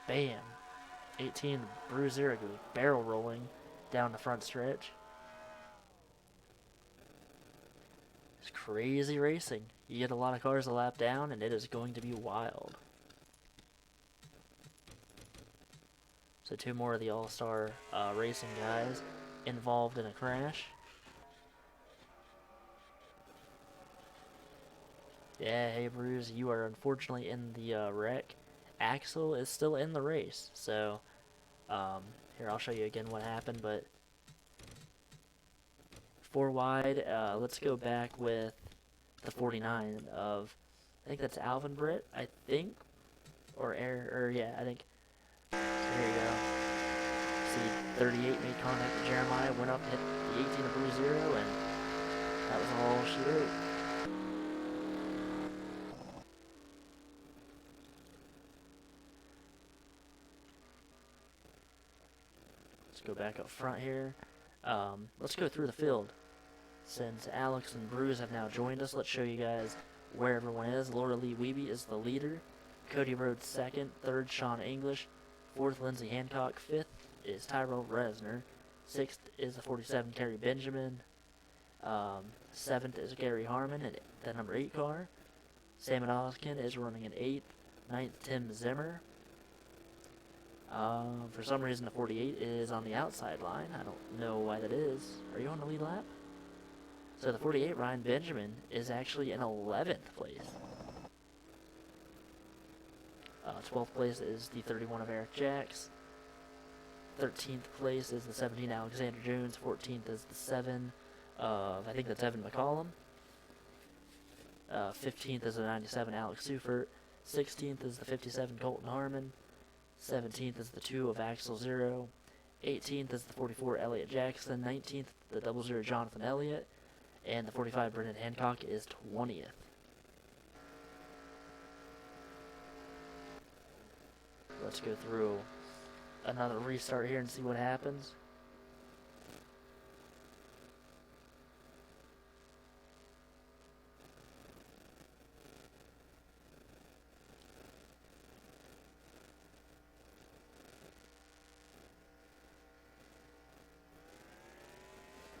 bam. 18, Bruiser goes barrel rolling down the front stretch. It's crazy racing. You get a lot of cars a lap down, and it is going to be wild. So 2 more of the All-Star racing guys involved in a crash. Yeah, hey Bruce, you are unfortunately in the wreck. Axel is still in the race, so here I'll show you again what happened, but 4 wide, let's go back with the 49 of, I think that's Alvin Britt, I think, or yeah, I think, so here you go. See, 38 made contact with Jeremiah, went up, hit the 18 of Blue Zero, and that was all she wrote. Let's go back up front here. Let's go through the field. Since Alex and Bruce have now joined us, let's show you guys where everyone is. Laura Lee Wiebe is the leader. Cody Rhodes second. Third, Sean English. Fourth, Lindsey Hancock. Fifth is Tyrell Resner. Sixth is the 47, Kerry Benjamin. Seventh is Gary Harmon at the number 8 car. Sam Oskin is running in 8th. Ninth, Tim Zimmer. For some reason, the 48 is on the outside line. I don't know why that is. Are you on the lead lap? So the 48, Ryan Benjamin, is actually in 11th place. 12th place is the 31 of Eric Jacks. 13th place is the 17, Alexander Jones. 14th is the 7 of, I think that's Evan McCollum. 15th is the 97, Alex Seufert. 16th is the 57, Colton Harmon. 17th is the 2 of Axel Zero. 18th is the 44, Elliott Jackson. 19th, the 00, Jonathan Elliott. And the 45, Brendan Hancock, is 20th. Let's go through another restart here and see what happens.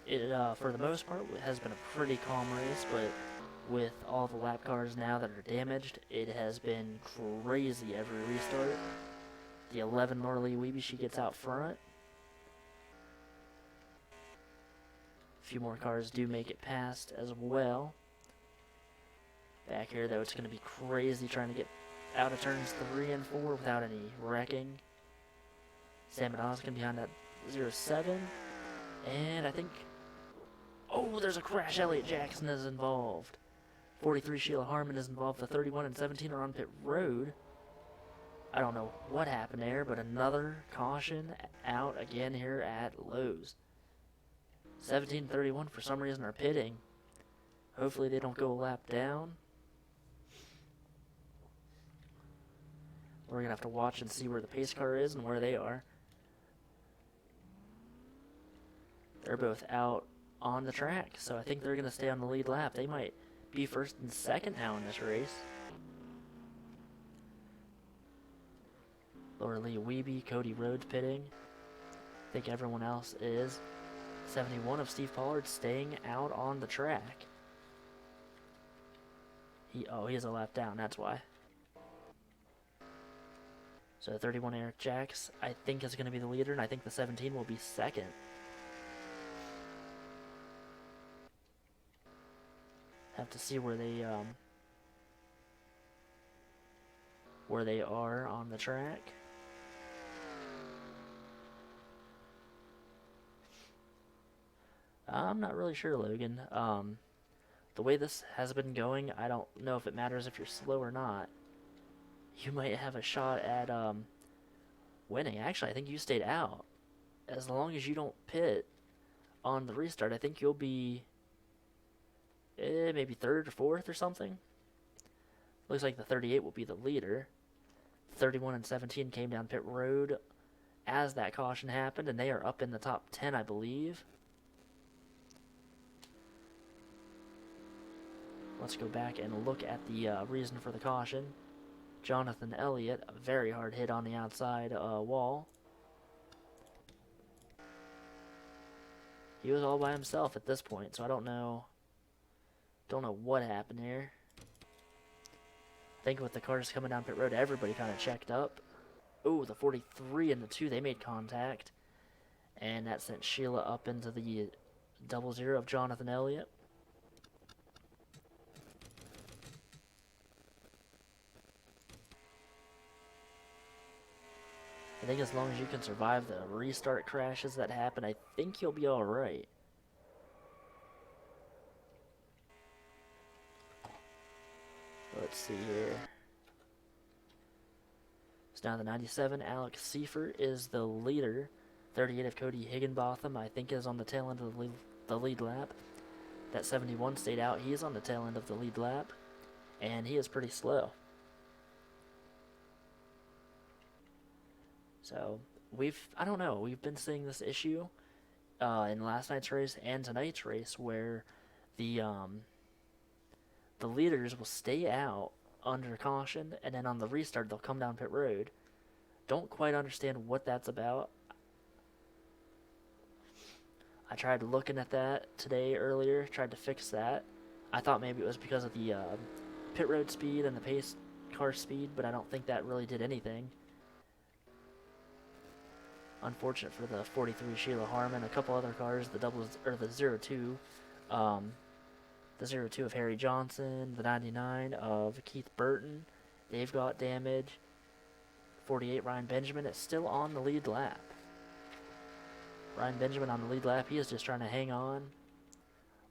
It, for the most part, has been a pretty calm race, but with all the lap cars now that are damaged, it has been crazy every restart. The 11 Norley Wiebe, she gets out front. A few more cars do make it past as well. Back here, though, it's going to be crazy trying to get out of turns 3 and 4 without any wrecking. Sam Oskin behind that 07. And I think... Oh, there's a crash. Elliott Jackson is involved. 43, Sheila Harmon is involved. The 31 and 17 are on pit road. I don't know what happened there, but another caution out again here at Lowe's. 17 and 31 for some reason are pitting. Hopefully they don't go a lap down. We're going to have to watch and see where the pace car is and where they are. They're both out on the track, so I think they're going to stay on the lead lap. They might be first and second now in this race. Laura Lee Wiebe, Cody Rhodes pitting. I think everyone else is. 71 of Steve Pollard staying out on the track. He has a lap down, that's why. So 31 Eric Jacks, I think, is going to be the leader, and I think the 17 will be second. Have to see where they are on the track. I'm not really sure, Logan. the way this has been going, I don't know if it matters if you're slow or not. You might have a shot at winning. Actually, I think you stayed out. As long as you don't pit on the restart, I think you'll be maybe third or fourth or something. Looks like the 38 will be the leader. 31 and 17 came down pit road as that caution happened, and they are up in the top 10, I believe. Let's go back and look at the reason for the caution. Jonathan Elliott, a very hard hit on the outside wall. He was all by himself at this point, so I don't know what happened here. I think with the cars coming down pit road, everybody kind of checked up. Oh, the 43 and the 2, they made contact. And that sent Sheila up into the 00 of Jonathan Elliott. I think as long as you can survive the restart crashes that happen, I think you'll be alright. Let's see here. So now the 97, Alex Seifert is the leader. 38 of Cody Higginbotham, I think, is on the tail end of the lead lap. That 71 stayed out. He is on the tail end of the lead lap. And he is pretty slow. So, I don't know, we've been seeing this issue in last night's race and tonight's race where the leaders will stay out under caution, and then on the restart they'll come down pit road. Don't quite understand what that's about. I tried looking at that today earlier, tried to fix that. I thought maybe it was because of the pit road speed and the pace car speed, but I don't think that really did anything. Unfortunate for the 43 Sheila Harmon. A couple other cars, the 02, the 02 of Harry Johnson, the 99 of Keith Burton, they've got damage. 48 Ryan Benjamin is still on the lead lap. Ryan Benjamin on the lead lap, he is just trying to hang on.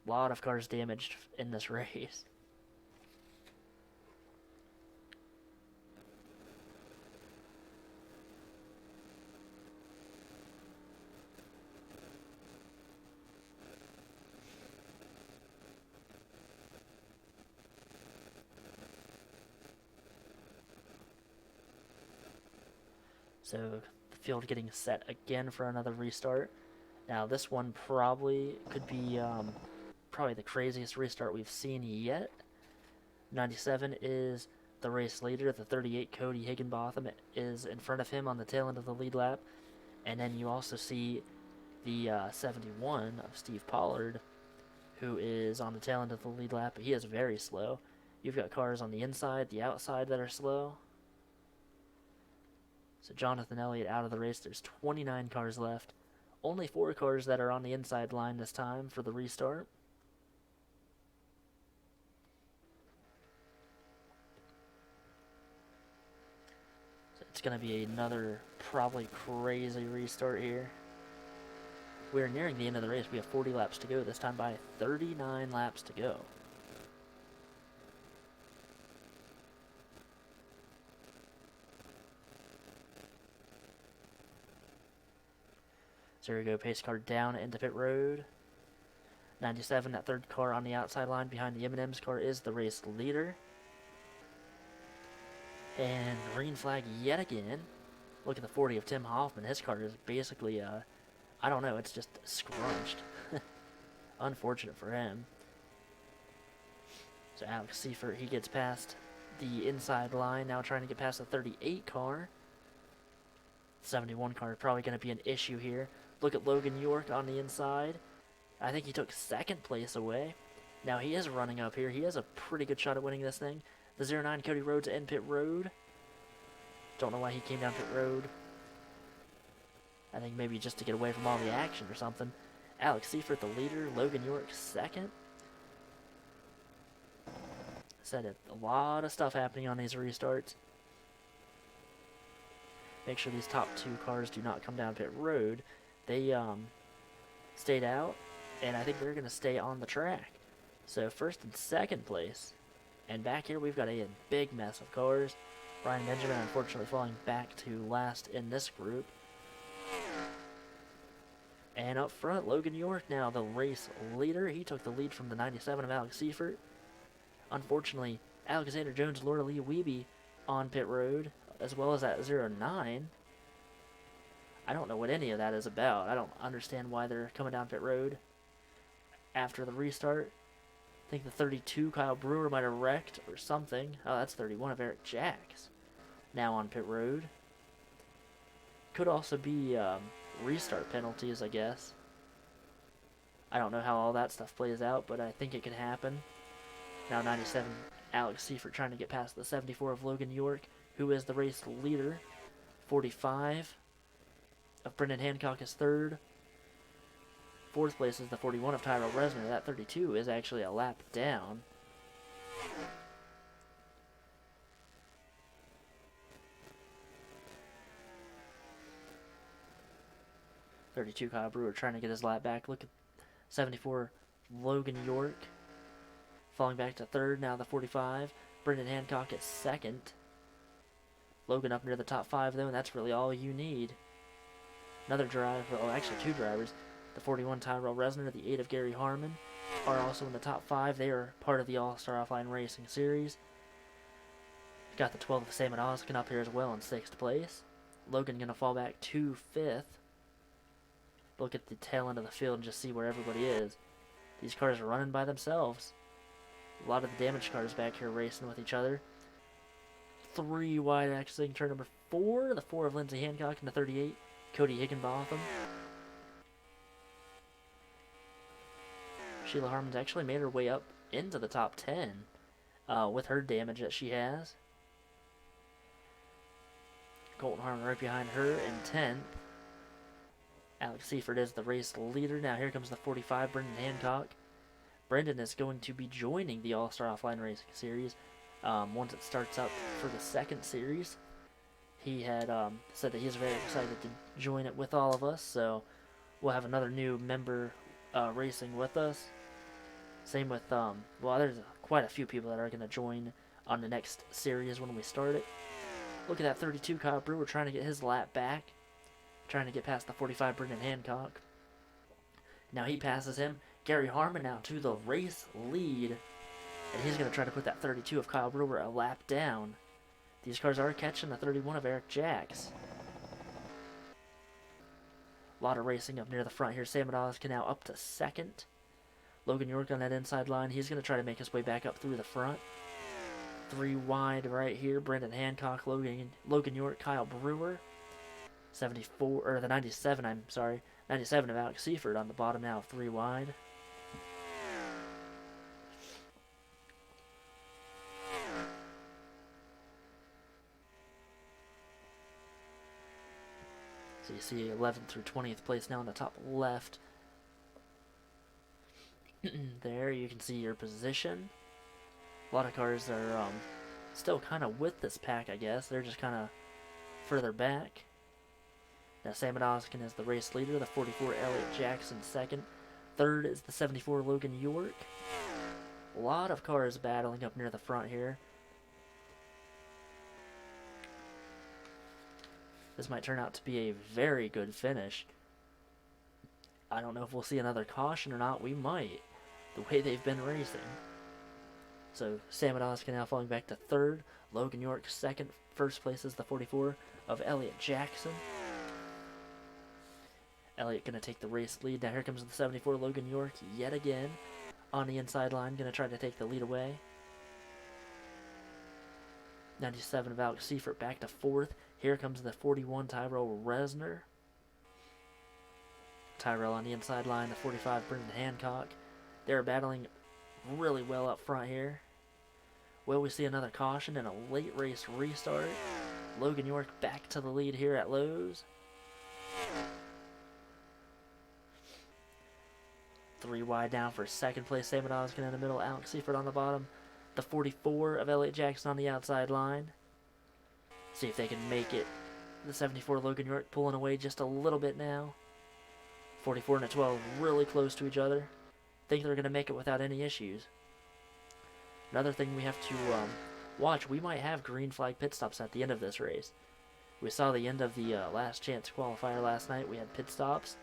A lot of cars damaged in this race. So the field getting set again for another restart. Now this one probably could be probably the craziest restart we've seen yet. 97 is the race leader. The 38 Cody Higginbotham is in front of him on the tail end of the lead lap. And then you also see the 71 of Steve Pollard, who is on the tail end of the lead lap. He is very slow. You've got cars on the inside, the outside that are slow. So Jonathan Elliott out of the race. There's 29 cars left. Only 4 cars that are on the inside line this time for the restart. So it's going to be another probably crazy restart here. We're nearing the end of the race. We have 40 laps to go. This time by 39 laps to go. So here we go, pace car down into pit road. 97, that third car on the outside line behind the M&M's car is the race leader. And green flag yet again. Look at the 40 of Tim Hoffman. His car is basically, I don't know, it's just scrunched. Unfortunate for him. So Alex Seifert, he gets past the inside line, now trying to get past the 38 car. 71 car is probably going to be an issue here. Look at Logan York on the inside. I think he took second place away. Now he is running up here. He has a pretty good shot at winning this thing. The 09 Cody Rhodes end pit road. Don't know why he came down pit road. I think maybe just to get away from all the action or something. Alex Seifert the leader. Logan York second. Said a lot of stuff happening on these restarts. Make sure these top 2 cars do not come down pit road. They stayed out, and I think they're going to stay on the track. So first and second place. And back here we've got a big mess of cars. Ryan Benjamin unfortunately falling back to last in this group. And up front, Logan York now the race leader. He took the lead from the 97 of Alex Seifert. Unfortunately, Alexander Jones, Laura Lee Wiebe on pit road, as well as that 09. I don't know what any of that is about. I don't understand why they're coming down pit road after the restart. I think the 32, Kyle Brewer, might have wrecked or something. Oh, that's 31 of Eric Jacks. Now on pit road. Could also be restart penalties, I guess. I don't know how all that stuff plays out, but I think it could happen. Now 97, Alex Seifert trying to get past the 74 of Logan York, who is the race leader. 45 of Brendan Hancock is third. Fourth place is the 41 of Tyrell Resner. That 32 is actually a lap down. .32 Kyle Brewer trying to get his lap back. Look at 74 Logan York falling back to third. Now the 45. Brendan Hancock at second. Logan up near the top 5 though, and that's really all you need. Another driver, oh actually two drivers. The 41 Tyrell Resner, the 8 of Gary Harmon are also in the top 5. They are part of the All-Star Offline Racing Series. Got the 12 of Sam Oskin up here as well in 6th place. Logan going to fall back to 5th. Look at the tail end of the field and just see where everybody is. These cars are running by themselves. A lot of the damaged cars back here racing with each other. 3 wide exiting turn number 4. The 4 of Lindsey Hancock and the 38, Cody Higginbotham. Sheila Harmon's actually made her way up into the top 10 with her damage that she has. Colton Harmon right behind her in 10th. Alex Seifert is the race leader. Now here comes the 45, Brendan Hancock. Brendan is going to be joining the All-Star Offline Racing Series once it starts up for the second series. He had said that he's very excited to join it with all of us, so we'll have another new member racing with us. Same with, well, there's quite a few people that are going to join on the next series when we start it. Look at that 32 Kyle Brewer trying to get his lap back. Trying to get past the 45 Brendan Hancock. Now he passes him. Gary Harmon now to the race lead. And he's going to try to put that 32 of Kyle Brewer a lap down. These cars are catching the 31 of Eric Jacks. A lot of racing up near the front here. Sam Odoskin now up to 2nd. Logan York on that inside line. He's going to try to make his way back up through the front. 3 wide right here. Brendan Hancock, Logan York, Kyle Brewer. 74, or the 97, I'm sorry. 97 of Alex Seifert on the bottom now, 3 wide. So you see 11th through 20th place now in the top left. There you can see your position. A lot of cars are still kind of with this pack, I guess. They're just kind of further back. Now Sam Odoskin is the race leader. The 44 Elliott Jackson 2nd. 3rd is the 74 Logan York. A lot of cars battling up near the front here. This might turn out to be a very good finish. I don't know if we'll see another caution or not. We might, the way they've been racing. So Sam Odoskin now falling back to 3rd. Logan York 2nd. 1st place is the 44 of Elliott Jackson. Elliott going to take the race lead. Now here comes the 74 Logan York yet again on the inside line. Going to try to take the lead away. 97 of Alex Seifert back to 4th. Here comes the 41 Tyrell Resner. Tyrell on the inside line. The 45 Brendan Hancock. They're battling really well up front here. Will we see another caution and a late race restart? Logan York back to the lead here at Lowe's. 3 wide down for 2nd place. Sam Odoskin in the middle. Alex Seifert on the bottom. The 44 of Elliott Jackson on the outside line. See if they can make it. The 74 Logan York pulling away just a little bit now. 44 and a 12 really close to each other. Think they're going to make it without any issues. Another thing we have to watch, we might have green flag pit stops at the end of this race. We saw the end of the last chance qualifier last night. We had pit stops.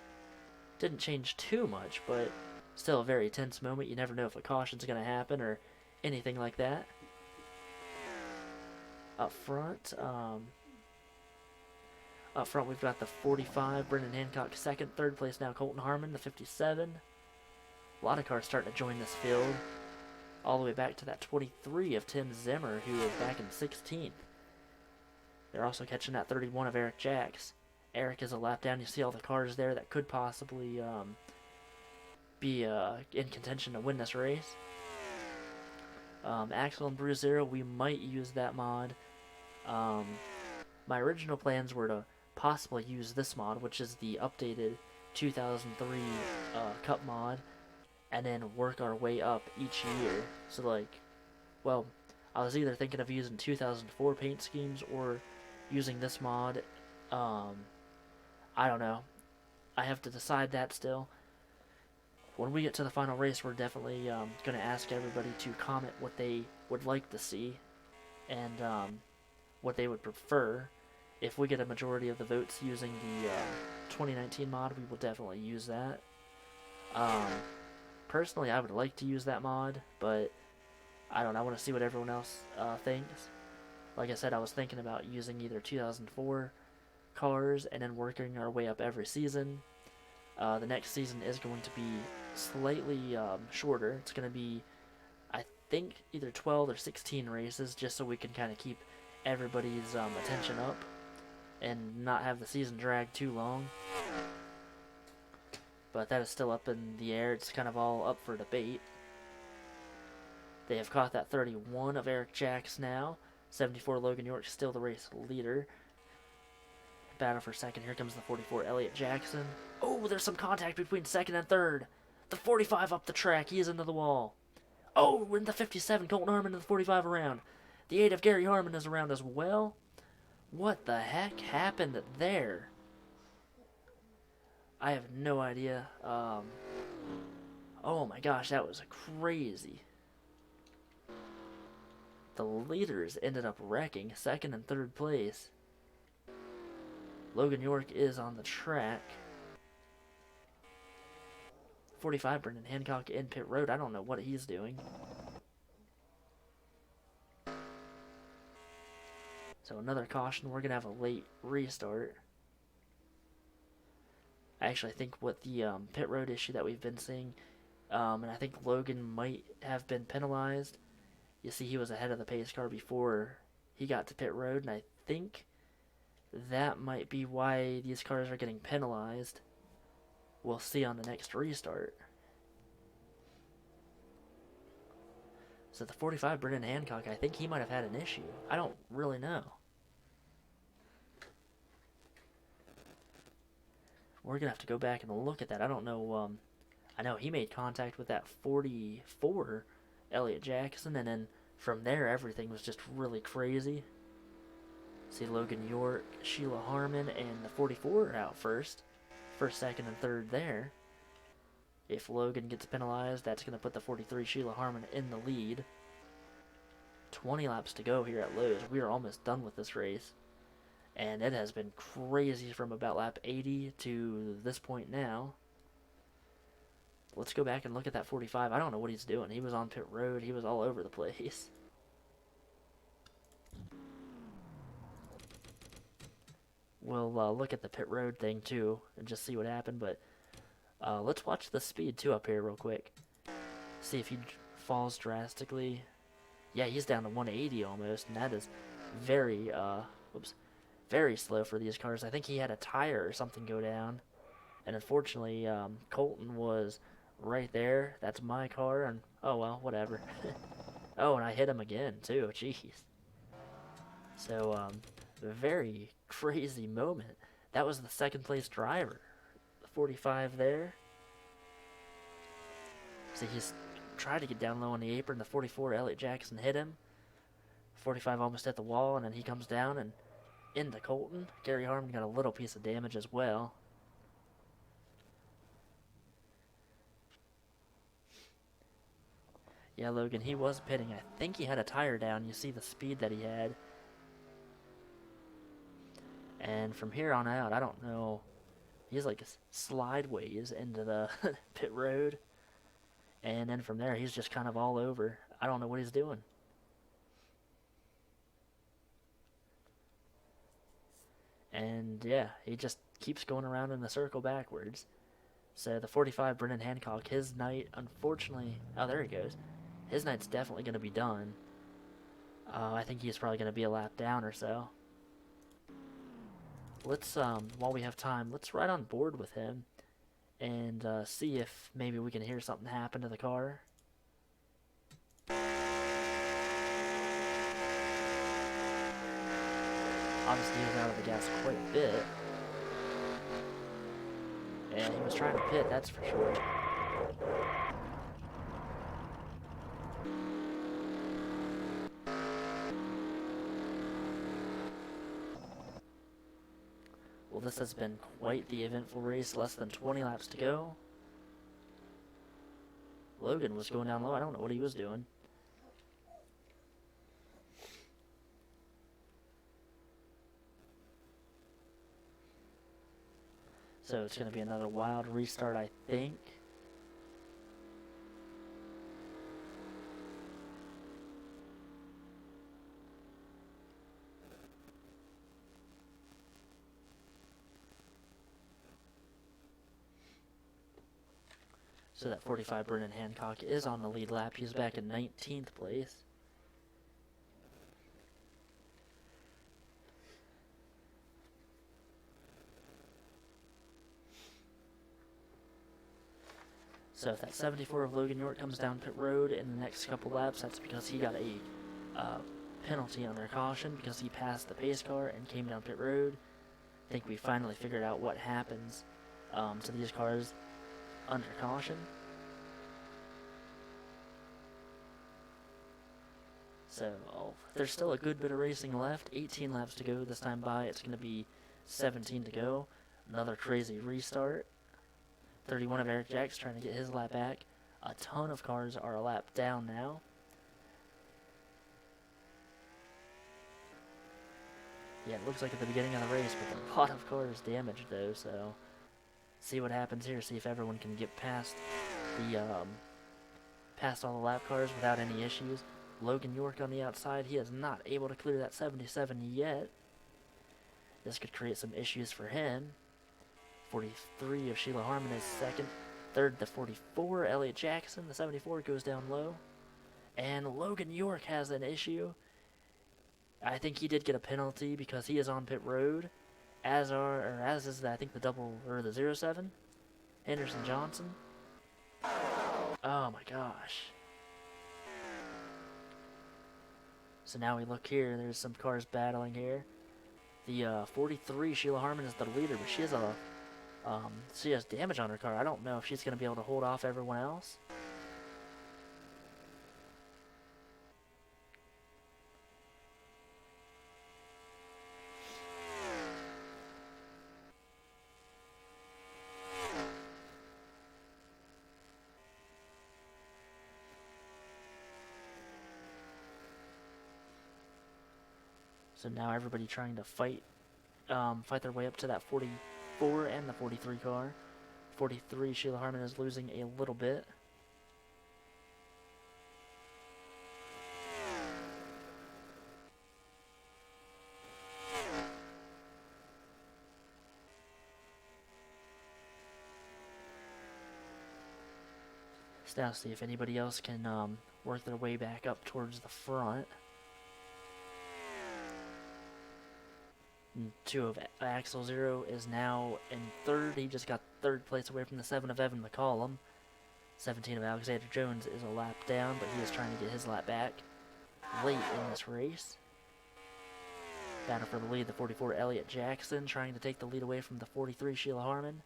Didn't change too much, but still a very tense moment. You never know if a caution's going to happen or anything like that. Up front, we've got the 45, Brendan Hancock second, third place now Colton Harmon, the 57. A lot of cars starting to join this field, all the way back to that 23 of Tim Zimmer, who was back in 16th. They're also catching that 31 of Eric Jacks. Eric is a lap down. You see all the cars there that could possibly be in contention to win this race. Axel and Bruiser, we might use that mod. My original plans were to possibly use this mod, which is the updated 2003 Cup mod, and then work our way up each year. So, like, well, I was either thinking of using 2004 paint schemes or using this mod. I don't know. I have to decide that still. When we get to the final race, we're definitely going to ask everybody to comment what they would like to see and what they would prefer. If we get a majority of the votes using the 2019 mod, we will definitely use that. Personally, I would like to use that mod, but I don't know. I want to see what everyone else thinks. Like I said, I was thinking about using either 2004 cars and then working our way up every season. The next season is going to be slightly shorter. It's going to be, I think, either 12 or 16 races, just so we can kind of keep everybody's attention up and not have the season drag too long. But that is still up in the air. It's kind of all up for debate. They have caught that 31 of Eric Jacks now. 74 Logan York still the race leader. Battle for second. Here comes the 44 Elliott Jackson. Oh, there's some contact between second and third. The 45 up the track. He is into the wall. Oh, in the 57, Colton Harmon in the 45 around. The 8 of Gary Harmon is around as well. What the heck happened there? I have no idea. Oh my gosh, that was crazy. The leaders ended up wrecking second and third place. Logan York is on the track. 45, Brendan Hancock in pit road. I don't know what he's doing. So another caution. We're going to have a late restart. I actually think with the pit road issue that we've been seeing, and I think Logan might have been penalized. You see he was ahead of the pace car before he got to pit road, and I think that might be why these cars are getting penalized. We'll see on the next restart. So the 45, Brendan Hancock, I think he might have had an issue. I don't really know. We're going to have to go back and look at that. I don't know. I know he made contact with that 44 Elliott Jackson, and then from there everything was just really crazy. See Logan York, Sheila Harmon, and the 44 are out first. First, second, and third there. If Logan gets penalized, that's going to put the 43 Sheila Harmon in the lead. 20 laps to go here at Lowe's. We are almost done with this race. And it has been crazy from about lap 80 to this point now. Let's go back and look at that 45. I don't know what he's doing. He was on pit road. He was all over the place. We'll look at the pit road thing too and just see what happened. But let's watch the speed too up here real quick. See if he falls drastically. Yeah, he's down to 180 almost, and that is very, very slow for these cars. I think he had a tire or something go down. And unfortunately, Colton was right there. That's my car, and oh well, whatever. Oh, and I hit him again too. Jeez. So, very crazy moment. That was the second place driver. The 45 there. See, he's tried to get down low on the apron. The 44, Elliott Jackson, hit him. 45 almost hit the wall, and then he comes down and into Colton. Gary Harmon got a little piece of damage as well. Yeah, Logan, he was pitting. I think he had a tire down. You see the speed that he had. And from here on out, I don't know. He's like slideways into the pit road. And then from there, he's just kind of all over. I don't know what he's doing. And yeah, he just keeps going around in the circle backwards. So the 45 Brennan Hancock, his night, unfortunately, oh, there he goes. His night's definitely going to be done. I think he's probably going to be a lap down or so. Let's, while we have time, let's ride on board with him and see if maybe we can hear something happen to the car. Obviously, he was out of the gas quite a bit. And he was trying to pit, that's for sure. Well, this has been quite the eventful race. Less than 20 laps to go. Logan was going down low. I don't know what he was doing. So it's going to be another wild restart, I think. So that 45 Brennan Hancock is on the lead lap. He's back in 19th place. So if that 74 of Logan York comes down pit road in the next couple laps, that's because he got a penalty under caution because he passed the pace car and came down pit road. I think we finally figured out what happens to these cars under caution. So there's still a good bit of racing left. 18 laps to go this time by. It's going to be 17 to go. Another crazy restart. 31 of Eric Jack's trying to get his lap back. A ton of cars are a lap down now. Yeah, it looks like at the beginning of the race, but a lot of cars damaged though, so see what happens here. See if everyone can get past the past all the lap cars without any issues. Logan York on the outside, he is not able to clear that 77 yet. This could create some issues for him. 43 of Sheila Harmon is second. Third, the 44, Elliott Jackson. The 74 goes down low. And Logan York has an issue. I think he did get a penalty because he is on pit road. As is, I think, the 07, Henderson Johnson. Oh my gosh. So now we look here, there's some cars battling here. The 43, Sheila Harmon, is the leader, but she has damage on her car. I don't know if she's going to be able to hold off everyone else. So now everybody trying to fight their way up to that 44 and the 43 car. 43, Sheila Harmon is losing a little bit. Let's now see if anybody else can work their way back up towards the front. And 2 of Axel Zero is now in third. He just got third place away from the 7 of Evan McCollum. 17 of Alexander Jones is a lap down, but he is trying to get his lap back late in this race. Battle for the lead, the 44 Elliott Jackson trying to take the lead away from the 43 Sheila Harmon.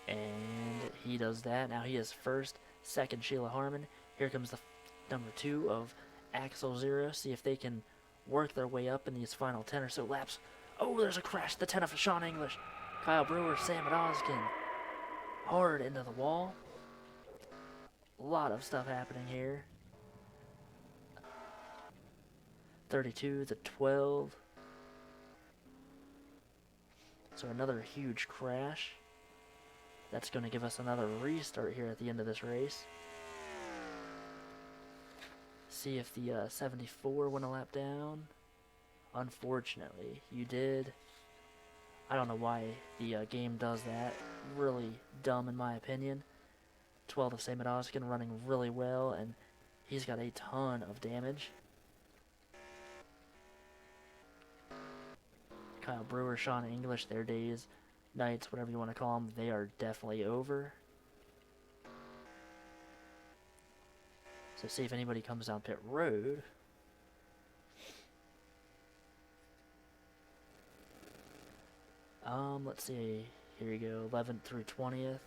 And he does that. Now he is first, second Sheila Harmon. Here comes the number 2 of Axel Zero. See if they can work their way up in these final 10 or so laps. Oh, there's a crash. The 10 of Sean English. Kyle Brewer, Sam Odoskin. hard into the wall. A lot of stuff happening here. 32 to 12. So another huge crash. That's going to give us another restart here at the end of this race. See if the 74 went a lap down. Unfortunately, you did. I don't know why the game does that. Really dumb in my opinion. 12 of Samad Oskin running really well, and he's got a ton of damage. Kyle Brewer, Sean English, their days, nights, whatever you want to call them, they are definitely over. So see if anybody comes down pit road. Let's see. Here you go, 11th through 20th.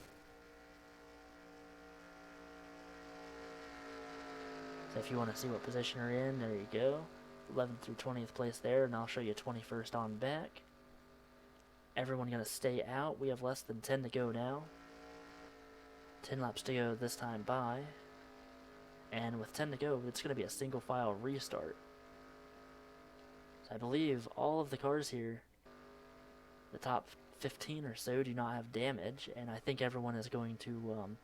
So if you want to see what position you're in, there you go. 11th through 20th place there, and I'll show you 21st on back. Everyone going to stay out. We have less than 10 to go now. 10 laps to go this time by. And with 10 to go, it's going to be a single file restart. So I believe all of the cars here, the top 15 or so, do not have damage, and I think everyone is going to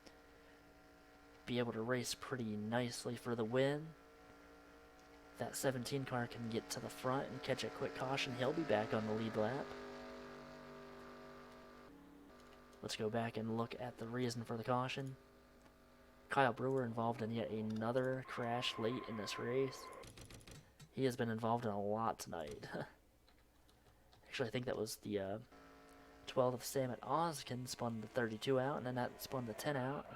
be able to race pretty nicely for the win. That 17 car can get to the front and catch a quick caution. He'll be back on the lead lap. Let's go back and look at the reason for the caution. Kyle Brewer involved in yet another crash late in this race. He has been involved in a lot tonight. Actually, I think that was the 12 of Samad Oskin spun the 32 out, and then that spun the 10 out.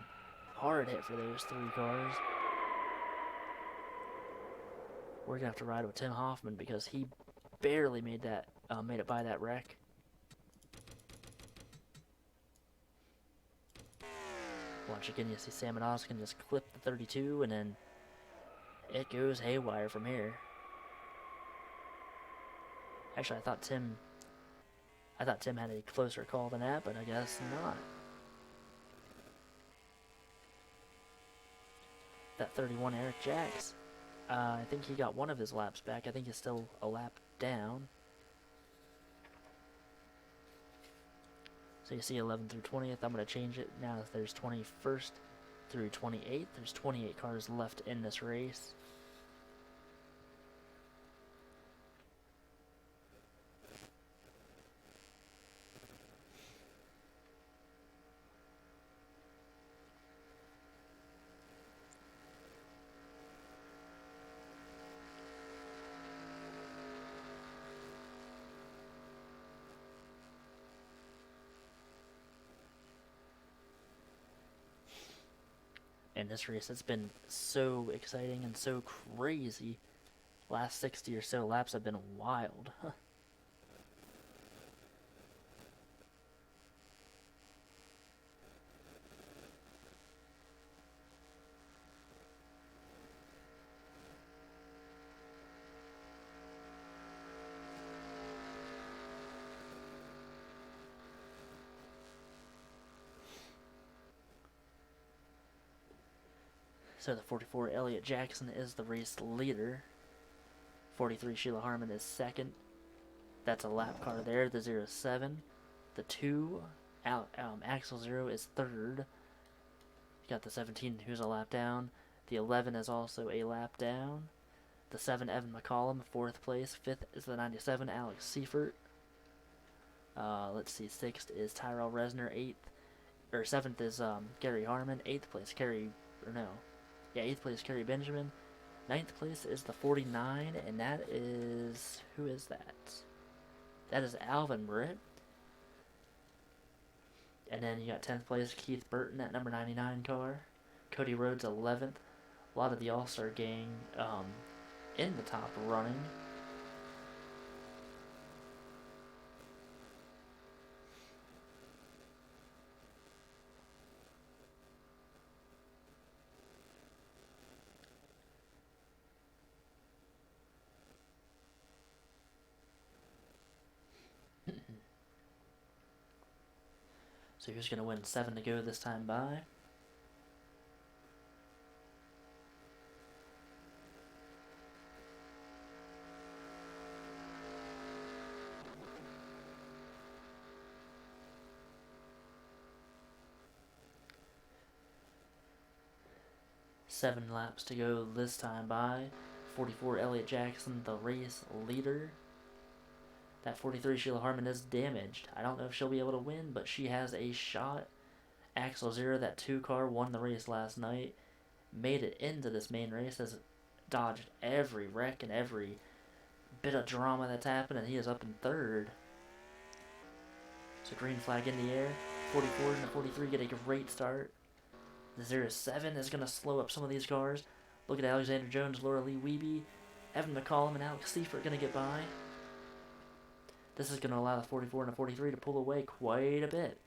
Hard hit for those three cars. We're gonna have to ride with Tim Hoffman because he barely made it by that wreck. Watch again, you see Samad Oskin just clip the 32, and then it goes haywire from here. Actually, I thought Tim had a closer call than that, but I guess not. That 31 Eric Jacks. I think he got one of his laps back. I think he's still a lap down. So you see 11th through 20th. I'm going to change it now. There's 21st through 28th. There's 28 cars left in this race. In this race, it's been so exciting and so crazy. Last 60 or so laps have been wild. So the 44 Elliott Jackson is the race leader. 43 Sheila Harmon is second. That's a lap car there. The 07. The 2 Axel 0 is third. You got the 17 who's a lap down. The 11 is also a lap down. The 7 Evan McCollum, fourth place. Fifth is the 97 Alex Seifert. Let's see, sixth is Tyrell Resner. Seventh is Gary Harmon. Eighth place eighth place Kerry Benjamin. Ninth place is the 49, and that is, who is that? That is Alvin Britt. And then you got 10th place Keith Burton at number 99 car. Cody Rhodes 11th. A lot of the All-Star gang in the top running. So he's going to win 7 to go this time by. Seven laps to go this time by. 44 Elliott Jackson, the race leader. That 43 Sheila Harmon is damaged. I don't know if she'll be able to win, but she has a shot. Axel Zero, that 2 car, won the race last night. Made it into this main race, has dodged every wreck and every bit of drama that's happened, and he is up in 3rd. So green flag in the air. 44 and the 43 get a great start. The 07 is going to slow up some of these cars. Look at Alexander Jones, Laura Lee Wiebe, Evan McCollum, and Alex Seifert going to get by. This is going to allow the 44 and the 43 to pull away quite a bit.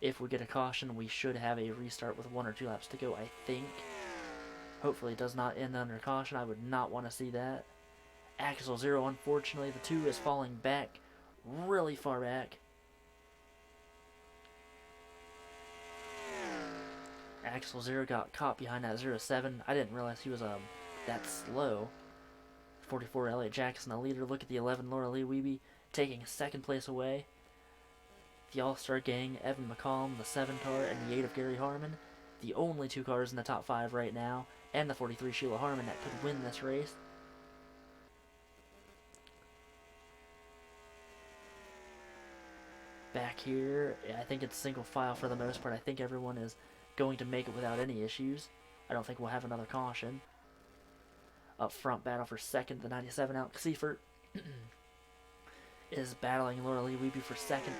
If we get a caution, we should have a restart with 1 or 2 laps to go, I think. Hopefully it does not end under caution. I would not want to see that. Axel Zero, unfortunately, the 2 is falling back, really far back. Axel Zero got caught behind that 07. I didn't realize he was that slow. 44 Elliott Jackson, the leader. Look at the 11 Laura Lee Wiebe taking 2nd place away. The All-Star Gang, Evan McCollum, the 7 car, and the 8 of Gary Harmon. The only 2 cars in the top 5 right now, and the 43 Sheila Harmon that could win this race. Back here, I think it's single file for the most part. I think everyone is going to make it without any issues. I don't think we'll have another caution. Up front, battle for 2nd, the 97 Alex Seifert is battling Laura Lee Wiebe for 2nd.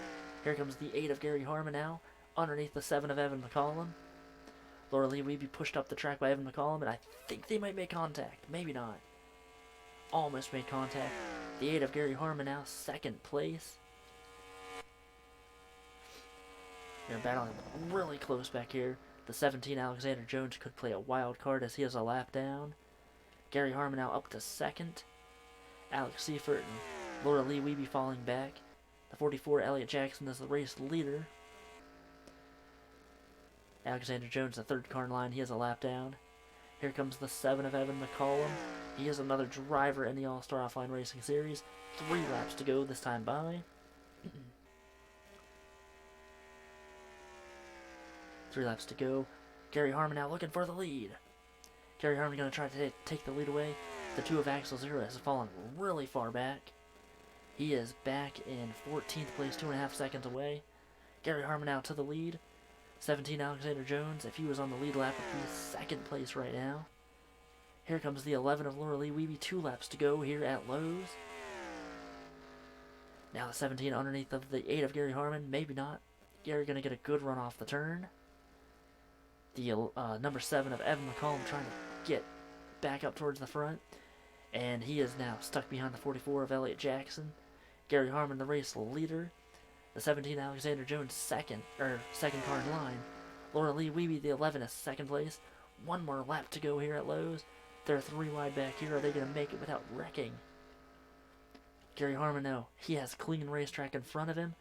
Here comes the 8 of Gary Harmon now, underneath the 7 of Evan McCollum. Laura Lee Wiebe pushed up the track by Evan McCollum, and I think they might make contact. Maybe not. Almost made contact. The 8 of Gary Harmon now, 2nd place. They're battling really close back here. The 17 Alexander Jones could play a wild card as he has a lap down. Gary Harmon now up to 2nd. Alex Seifert and Laura Lee Wiebe falling back. The 44 Elliott Jackson is the race leader. Alexander Jones, the 3rd car in line, he has a lap down. Here comes the 7 of Evan McCollum. He is another driver in the All-Star Offline Racing Series. 3 laps to go this time by. 3 laps to go. Gary Harmon now looking for the lead. Gary Harmon going to try to take the lead away. The 2 of Axel Zero has fallen really far back. He is back in 14th place, 2.5 seconds away. Gary Harmon now to the lead. 17 Alexander Jones, if he was on the lead lap, would be 2nd place right now. Here comes the 11 of Laura Lee Wiebe, 2 laps to go here at Lowe's. Now the 17 underneath of the 8 of Gary Harmon, maybe not. Gary going to get a good run off the turn. The number 7 of Evan McCollum trying to get back up towards the front. And he is now stuck behind the 44 of Elliott Jackson. Gary Harmon, the race leader. The 17 Alexander Jones, 2nd car in line. Laura Lee Wiebe, the 11, is 2nd place. 1 more lap to go here at Lowe's. They're 3 wide back here. Are they going to make it without wrecking? Gary Harmon, no. He has clean racetrack in front of him.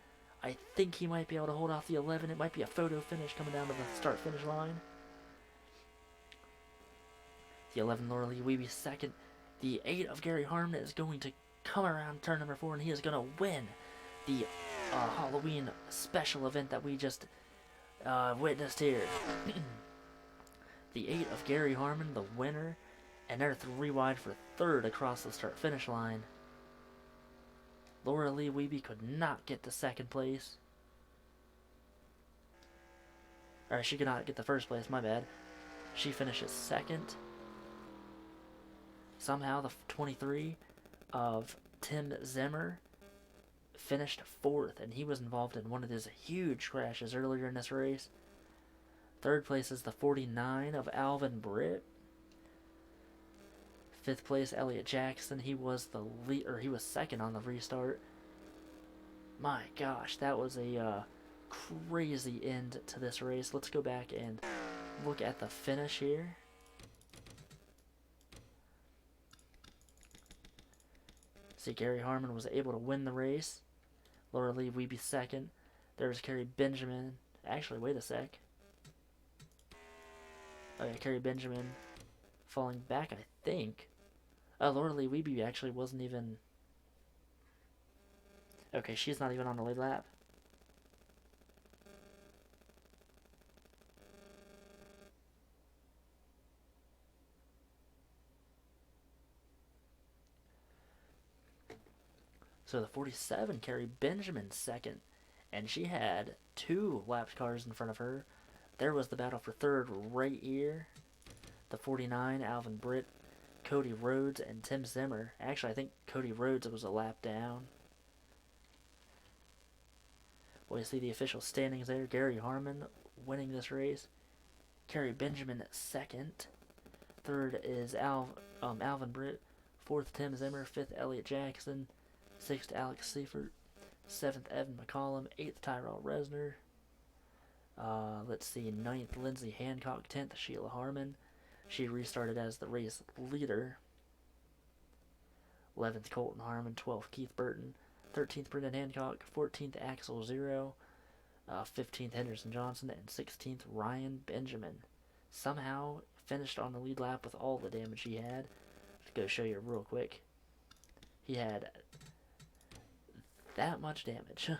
I think he might be able to hold off the 11. It might be a photo finish coming down to the start-finish line. The 11, Laura Lee Wiebe, 2nd. The 8 of Gary Harmon is going to come around turn number 4, and he is going to win the Halloween special event that we just witnessed here. The 8 of Gary Harmon, the winner, and they're 3 wide for 3rd across the start-finish line. Laura Lee Wiebe could not get to 2nd place. Or she could not get the 1st place, my bad. She finishes 2nd. Somehow the 23 of Tim Zimmer finished 4th, and he was involved in one of his huge crashes earlier in this race. 3rd place is the 49 of Alvin Britt. 5th place, Elliott Jackson. He was the lead, or he was 2nd on the restart. My gosh, that was a crazy end to this race. Let's go back and look at the finish here. See, Gary Harmon was able to win the race. Laura Lee Wiebe 2nd. There's Kerry Benjamin. Actually, wait a sec. Oh yeah, Kerry Benjamin falling back, I think. Laura Lee Weeby actually wasn't even... Okay, she's not even on the lead lap. So the 47, Kerry Benjamin, second. And she had 2 lap cars in front of her. There was the battle for third right here. The 49, Alvin Britt, Cody Rhodes, and Tim Zimmer. Actually, I think Cody Rhodes was a lap down. Well, you see the official standings there. Gary Harmon winning this race. Kerry Benjamin second. Third is Alvin Britt. Fourth, Tim Zimmer. Fifth, Elliott Jackson. Sixth, Alex Seifert. Seventh, Evan McCollum. Eighth, Tyrell Resner. Let's see, ninth, Lindsay Hancock. 10th, Sheila Harmon. She restarted as the race leader. 11th, Colton Harmon. 12th, Keith Burton. 13th, Brendan Hancock. 14th, Axel Zero. 15th, Henderson Johnson. And 16th, Ryan Benjamin. Somehow finished on the lead lap with all the damage he had. Let's go show you real quick. He had that much damage.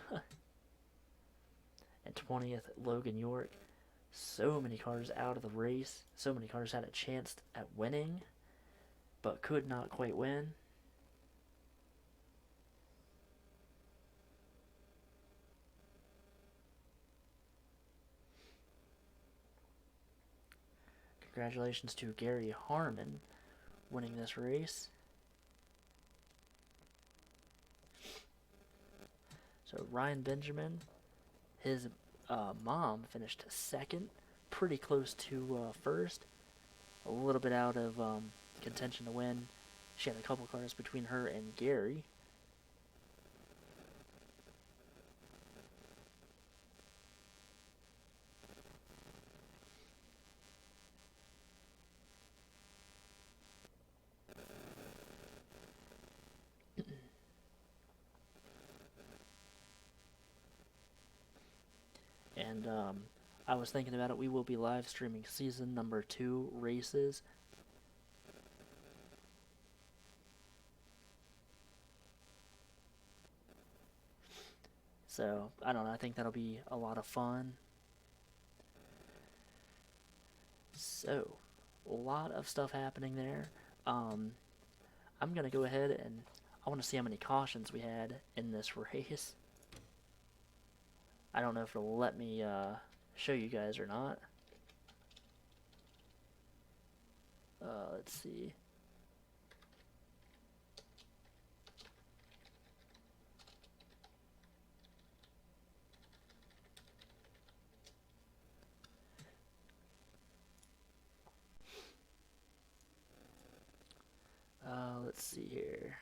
And 20th, Logan York. So many cars out of the race. So many cars had a chance at winning, but could not quite win. Congratulations to Gary Harmon winning this race. So Ryan Benjamin, his mom finished second, pretty close to first. A little bit out of contention to win. She had a couple cars between her and Gary. And I was thinking about it. We will be live streaming season number 2 races. So, I don't know. I think that'll be a lot of fun. So, a lot of stuff happening there. I'm going to go ahead and I want to see how many cautions we had in this race. I don't know if it'll let me show you guys or not. Let's see. Let's see here.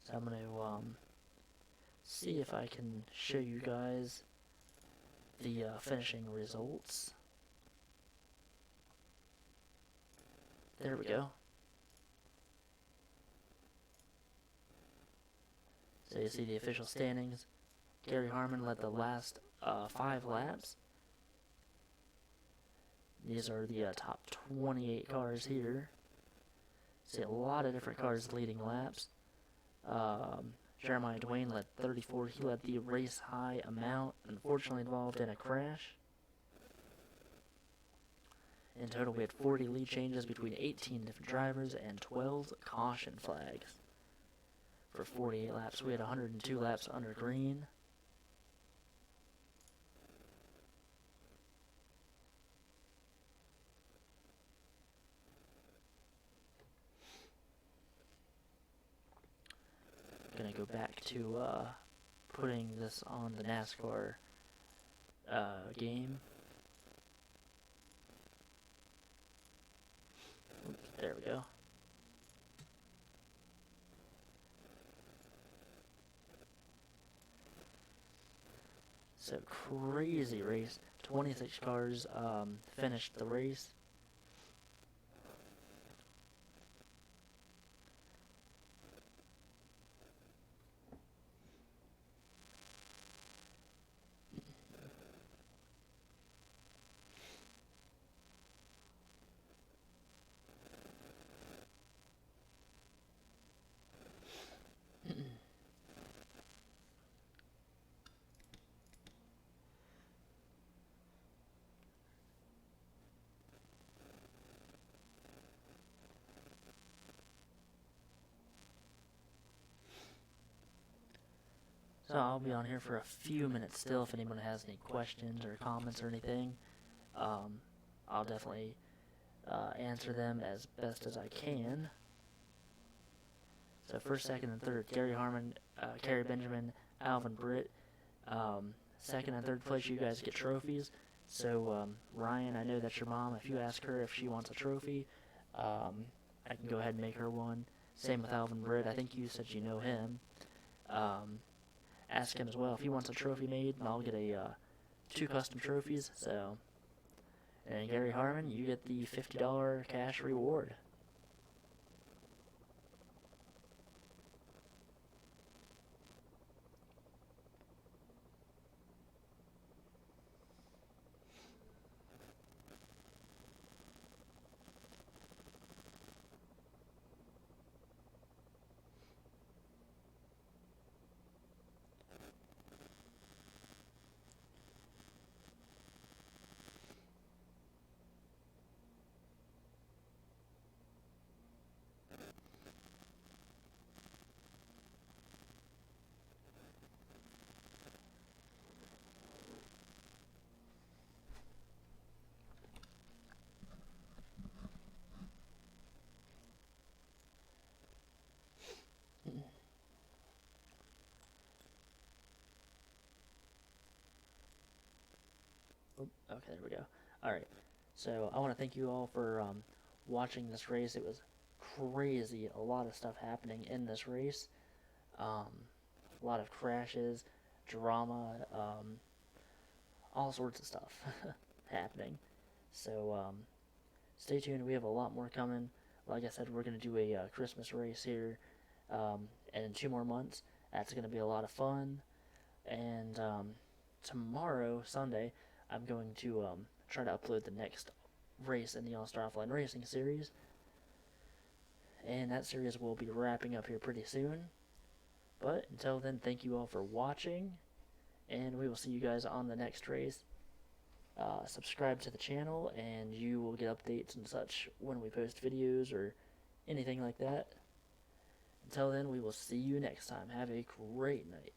So I'm going to see if I can show you guys the finishing results. There we go. So you see the official standings. Gary Harmon led the last 5 laps. These are the top 28 cars here. See a lot of different cars leading laps. Jeremiah Dwayne led 34. He led the race high amount, unfortunately involved in a crash. In total, we had 40 lead changes between 18 different drivers and 12 caution flags. For 48 laps, we had 102 laps under green. Gonna go back to putting this on the NASCAR game. Oops, there we go. So crazy race. 26 cars finished the race. So I'll be on here for a few minutes still if anyone has any questions or comments or anything. I'll definitely answer them as best as I can. So first, second, and third, Gary Harmon, Kerry Benjamin, Alvin Britt. Second and third place, you guys get trophies. So Ryan, I know that's your mom. If you ask her if she wants a trophy, I can go ahead and make her one. Same with Alvin Britt. I think you said you know him. Ask him as well if he wants a trophy made, and I'll get a 2 custom trophies. So, and Gary Harmon, you get the $50 cash reward. Okay, there we go. Alright, so I want to thank you all for watching this race. It was crazy, a lot of stuff happening in this race. A lot of crashes, drama, all sorts of stuff happening. So stay tuned, we have a lot more coming. Like I said, we're going to do a Christmas race here in 2 more months. That's going to be a lot of fun. And tomorrow, Sunday, I'm going to try to upload the next race in the All-Star Offline Racing series. And that series will be wrapping up here pretty soon. But until then, thank you all for watching. And we will see you guys on the next race. Subscribe to the channel and you will get updates and such when we post videos or anything like that. Until then, we will see you next time. Have a great night.